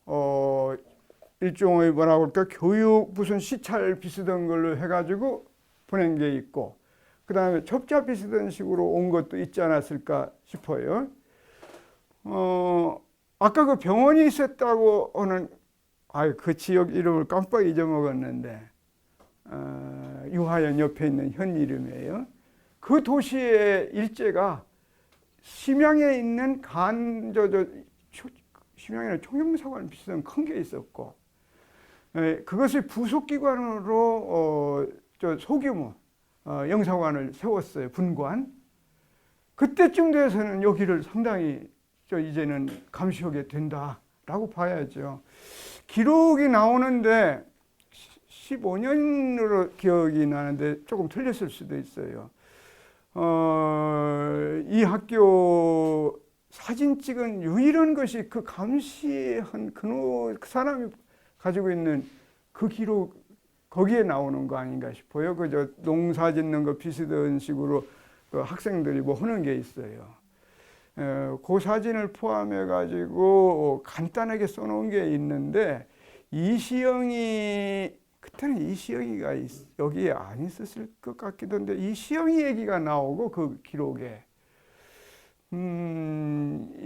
일종의 뭐라고 할까 교육 무슨 시찰 비슷한 걸로 해가지고 보낸 게 있고, 그 다음에 첩자 비슷한 식으로 온 것도 있지 않았을까 싶어요. 아까 그 병원이 있었다고 하는 그 지역 이름을 깜빡 잊어먹었는데, 유하연 옆에 있는 현 이름이에요. 그 도시의 일제가 심양에 있는 심양에는 총영사관 비슷한 큰 게 있었고, 그것을 부속기관으로 소규모 영사관을 세웠어요. 분관. 그때쯤 돼서는 여기를 상당히 이제는 감시하게 된다라고 봐야죠. 기록이 나오는데 15년으로 기억이 나는데 조금 틀렸을 수도 있어요. 이 학교 사진 찍은 유일한 것이 그 감시한 그 사람이 가지고 있는 그 기록, 거기에 나오는 거 아닌가 싶어요. 그저 농사 짓는 거 비슷한 식으로 그 학생들이 뭐 하는 게 있어요. 그 사진을 포함해 가지고 간단하게 써놓은 게 있는데, 이시영이 그때는 이시영이가 여기에 안 있었을 것 같기도 한데, 이시영이 얘기가 나오고 그 기록에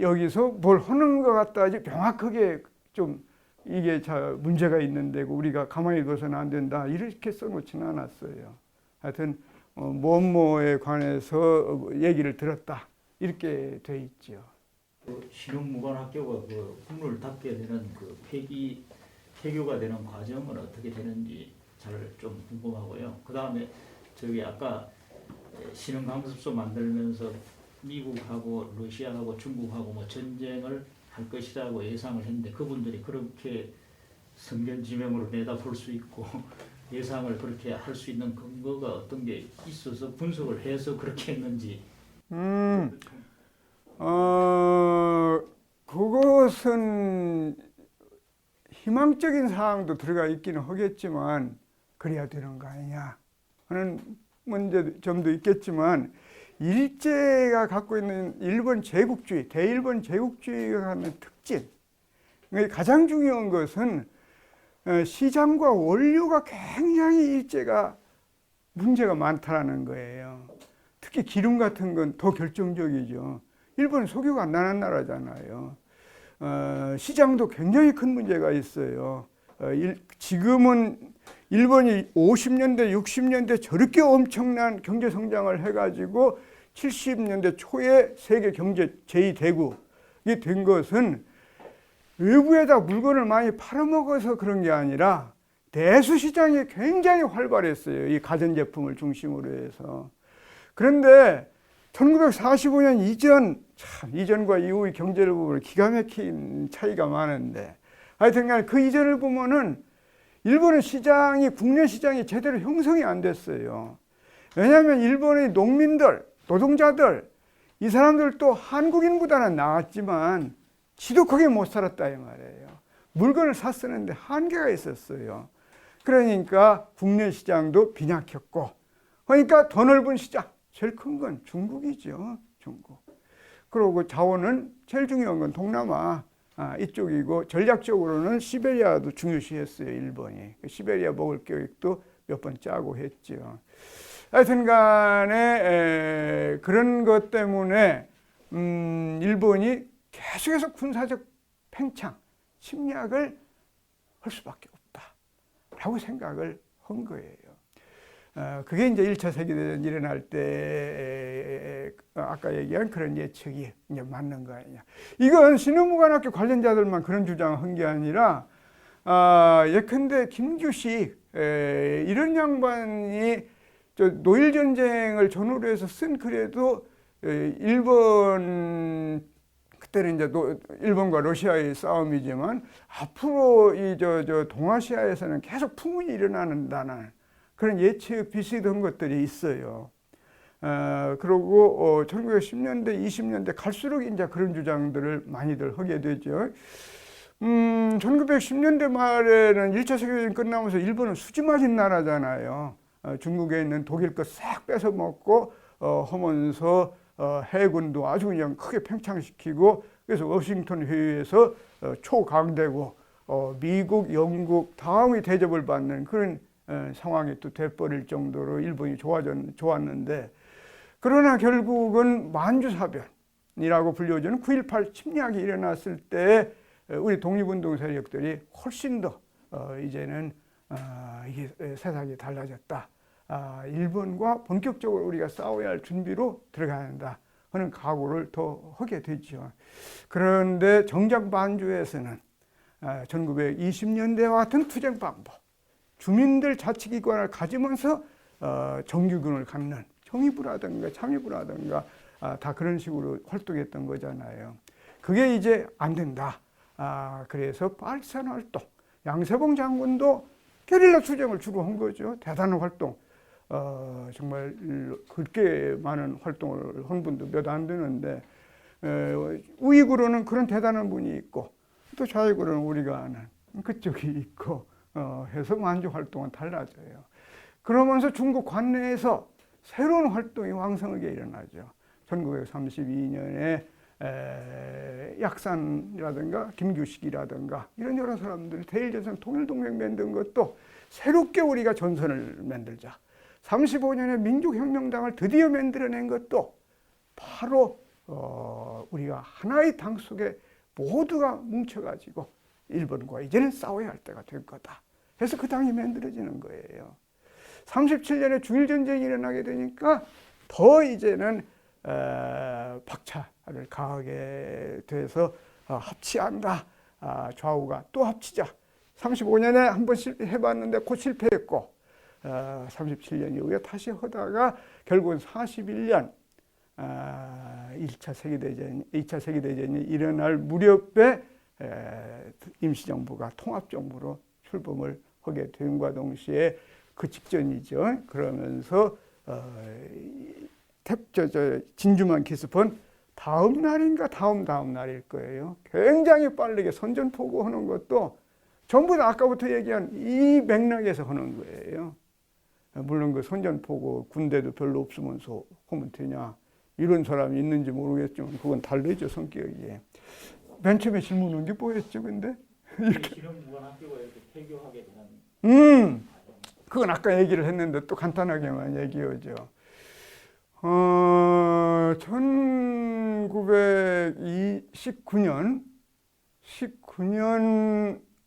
여기서 뭘 하는 것 같다. 명확하게 좀 이게 문제가 있는 데고 우리가 가만히 둬서는 안 된다. 이렇게 써놓지는 않았어요. 하여튼 뭐뭐에 관해서 얘기를 들었다. 이렇게 돼 있죠. 신흥무관학교가 그 국문을 닫게 되는 그 폐교가 되는 과정은 어떻게 되는지 잘 좀 궁금하고요. 그 다음에 저기 아까 신흥강습소 만들면서 미국하고 러시아하고 중국하고 뭐 전쟁을 할 것이라고 예상을 했는데, 그분들이 그렇게 성견지명으로 내다볼 수 있고 예상을 그렇게 할 수 있는 근거가 어떤 게 있어서 분석을 해서 그렇게 했는지. 그것은 희망적인 사항도 들어가 있기는 하겠지만 그래야 되는 거 아니냐 하는 점도 있겠지만, 일제가 갖고 있는 일본 제국주의, 대일본 제국주의가 갖는 특징, 가장 중요한 것은 시장과 원료가 굉장히 일제가 문제가 많다라는 거예요. 특히 기름 같은 건 더 결정적이죠. 일본은 석유가 안 나는 나라잖아요. 시장도 굉장히 큰 문제가 있어요. 지금은 일본이 50년대, 60년대 저렇게 엄청난 경제 성장을 해가지고 70년대 초에 세계 경제 제2대국이 된 것은 외부에다 물건을 많이 팔아먹어서 그런 게 아니라 내수 시장이 굉장히 활발했어요. 이 가전제품을 중심으로 해서. 그런데 1945년 이전과 이후의 경제를 보면 기가 막힌 차이가 많은데, 하여튼간 그 이전을 보면은 일본의 시장이, 국내 시장이 제대로 형성이 안 됐어요. 왜냐하면 일본의 농민들, 노동자들, 이 사람들도 한국인보다는 나았지만 지독하게 못 살았다 이 말이에요. 물건을 샀었는데 한계가 있었어요. 그러니까 국내 시장도 빈약했고, 그러니까 더 넓은 시장, 제일 큰 건 중국이죠. 중국. 그리고 자원은 제일 중요한 건 동남아 이쪽이고, 전략적으로는 시베리아도 중요시했어요. 일본이. 시베리아 먹을 계획도 몇 번 짜고 했죠. 하여튼 간에 그런 것 때문에 일본이 계속해서 군사적 팽창, 침략을 할 수밖에 없다라고 생각을 한 거예요. 그게 이제 1차 세계대전 일어날 때 아까 얘기한 그런 예측이 이제 맞는 거 아니냐. 이건 신흥무관학교 관련자들만 그런 주장을 한 게 아니라 예컨대 김규식 이런 양반이 노일 전쟁을 전후로 해서 쓴 글에도 일본 그때는 이제 일본과 러시아의 싸움이지만 앞으로 이 동아시아에서는 계속 풍문이 일어난다는 그런 예측 비슷한 것들이 있어요. 그리고 1910년대, 20년대 갈수록 이제 그런 주장들을 많이들 하게 되죠. 1910년대 말에는 1차 세계대전 끝나면서 일본은 수지 맞은 나라잖아요. 중국에 있는 독일 거 싹 뺏어 먹고 하면서 해군도 아주 그냥 크게 팽창시키고, 그래서 워싱턴 회의에서 초강대국 미국, 영국 다음의 대접을 받는 그런 상황이 또 돼버릴 정도로 일본이 좋았는데, 그러나 결국은 만주사변이라고 불려지는 9.18 침략이 일어났을 때 우리 독립운동 세력들이 훨씬 더 이제는 이게 세상이 달라졌다. 일본과 본격적으로 우리가 싸워야 할 준비로 들어가야 한다 하는 각오를 더 하게 되죠. 그런데 정작 만주에서는 1920년대와 같은 투쟁 방법, 주민들 자치기관을 가지면서 정규군을 갖는 정의부라든가 참의부라든가 다 그런 식으로 활동했던 거잖아요. 그게 이제 안 된다. 그래서 빨산 활동, 양세봉 장군도 게릴라 투쟁을 주로 한 거죠. 대단한 활동. 정말 그렇게 많은 활동을 한 분도 몇 안 되는데, 우익으로는 그런 대단한 분이 있고, 또 좌익으로는 우리가 아는 그쪽이 있고, 해서 만주 활동은 달라져요. 그러면서 중국 관내에서 새로운 활동이 왕성하게 일어나죠. 1932년에 약산이라든가 김규식이라든가 이런 여러 사람들이 대일전선 통일동맹 만든 것도 새롭게 우리가 전선을 만들자. 35년에 민족혁명당을 드디어 만들어낸 것도 바로 우리가 하나의 당 속에 모두가 뭉쳐가지고 일본과 이제는 싸워야 할 때가 될 거다. 그래서 그 당이 만들어지는 거예요. 37년에 중일전쟁이 일어나게 되니까 더 이제는 박차를 가하게 돼서 합치한다. 좌우가 또 합치자. 35년에 한번 해봤는데 곧 실패했고, 37년 이후에 다시 하다가 결국은 41년 2차 세계대전이 일어날 무렵에 임시정부가 통합정부로 출범을 하게 된과 동시에 그 직전이죠. 그러면서 진주만 기습은 다음 날인가 다음 날일 거예요. 굉장히 빠르게 선전포고하는 것도 전부 다 아까부터 얘기한 이 맥락에서 하는 거예요. 물론 그 선전포고 군대도 별로 없으면서 하면 되냐, 이런 사람이 있는지 모르겠지만 그건 다르죠, 성격이. 맨 처음에 질문한 게 뭐였죠, 근데? 신흥무관학교가 이렇게 폐교하게 되는 그건 아까 얘기를 했는데 또 간단하게만 얘기하죠. 1919년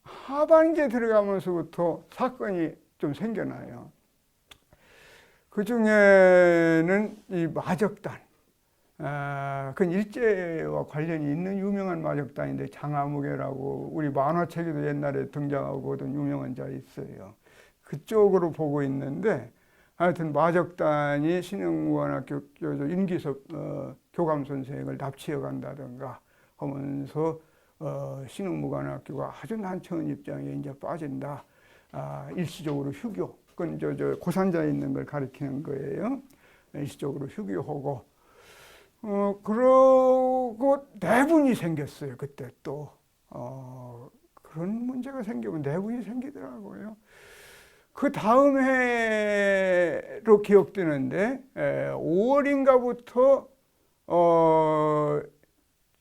하반기에 들어가면서부터 사건이 좀 생겨나요. 그 중에는 이 마적단, 그건 일제와 관련이 있는 유명한 마적단인데 장아무개라고 우리 만화책에도 옛날에 등장하고 하던 유명한 자 있어요. 그쪽으로 보고 있는데, 하여튼 마적단이 신흥무관학교 임기석 교감 선생을 납치해 간다든가 하면서 신흥무관학교가 아주 난처한 입장에 이제 빠진다. 일시적으로 휴교, 그건 고산자에 있는 걸 가리키는 거예요. 일시적으로 휴교하고, 그러고 내분이 생겼어요. 그때 또 그런 문제가 생기면 내분이 생기더라고요. 그 다음 해로 기억되는데 5월인가부터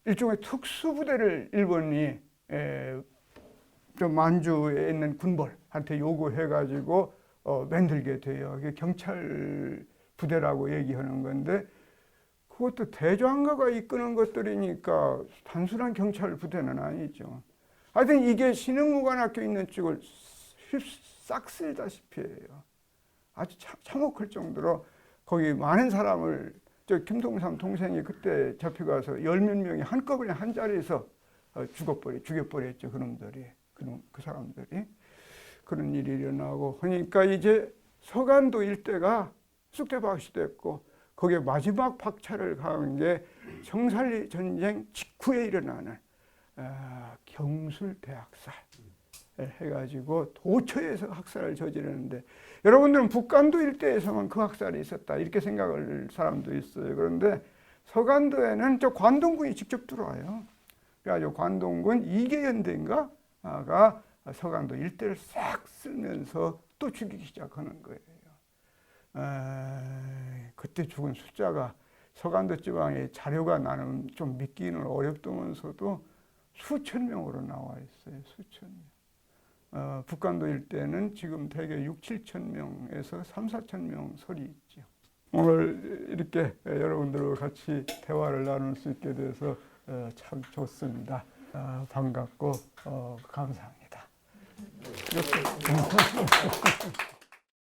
일종의 특수부대를 일본이 좀 만주에 있는 군벌한테 요구해가지고 만들게 돼요. 경찰 부대라고 얘기하는 건데 그것도 대장가가 이끄는 것들이니까 단순한 경찰 부대는 아니죠. 하여튼 이게 신흥무관학교 있는 쪽을 싹 쓸다시피 해요. 아주 참혹할 정도로 거기 많은 사람을 저 김동삼 동생이 그때 잡혀가서 10몇 명이 한꺼번에 한 자리에서 죽여버렸죠. 그놈들이. 그 사람들이. 그런 일이 일어나고 하니까 이제 서간도 일대가 쑥대밭이 됐고 거기에 마지막 박차를 가한 게 청산리 전쟁 직후에 일어나는 경술대학살 해가지고 도처에서 학살을 저지르는데 여러분들은 북간도 일대에서만 그 학살이 있었다 이렇게 생각할 사람도 있어요. 그런데 서간도에는 저 관동군이 직접 들어와요. 그래가지고 관동군 이계연대인가가 서간도 일대를 싹 쓸면서 또 죽이기 시작하는 거예요. 그때 죽은 숫자가 서간도 지방에 자료가 나는 좀 믿기는 어렵다면서도 수천 명으로 나와 있어요. 수천 명. 북간도 일대는 지금 대개 6, 7천 명에서 3, 4천 명 설이 있죠. 오늘 이렇게 여러분들과 같이 대화를 나눌 수 있게 돼서 참 좋습니다. 반갑고 감사합니다. 이렇게.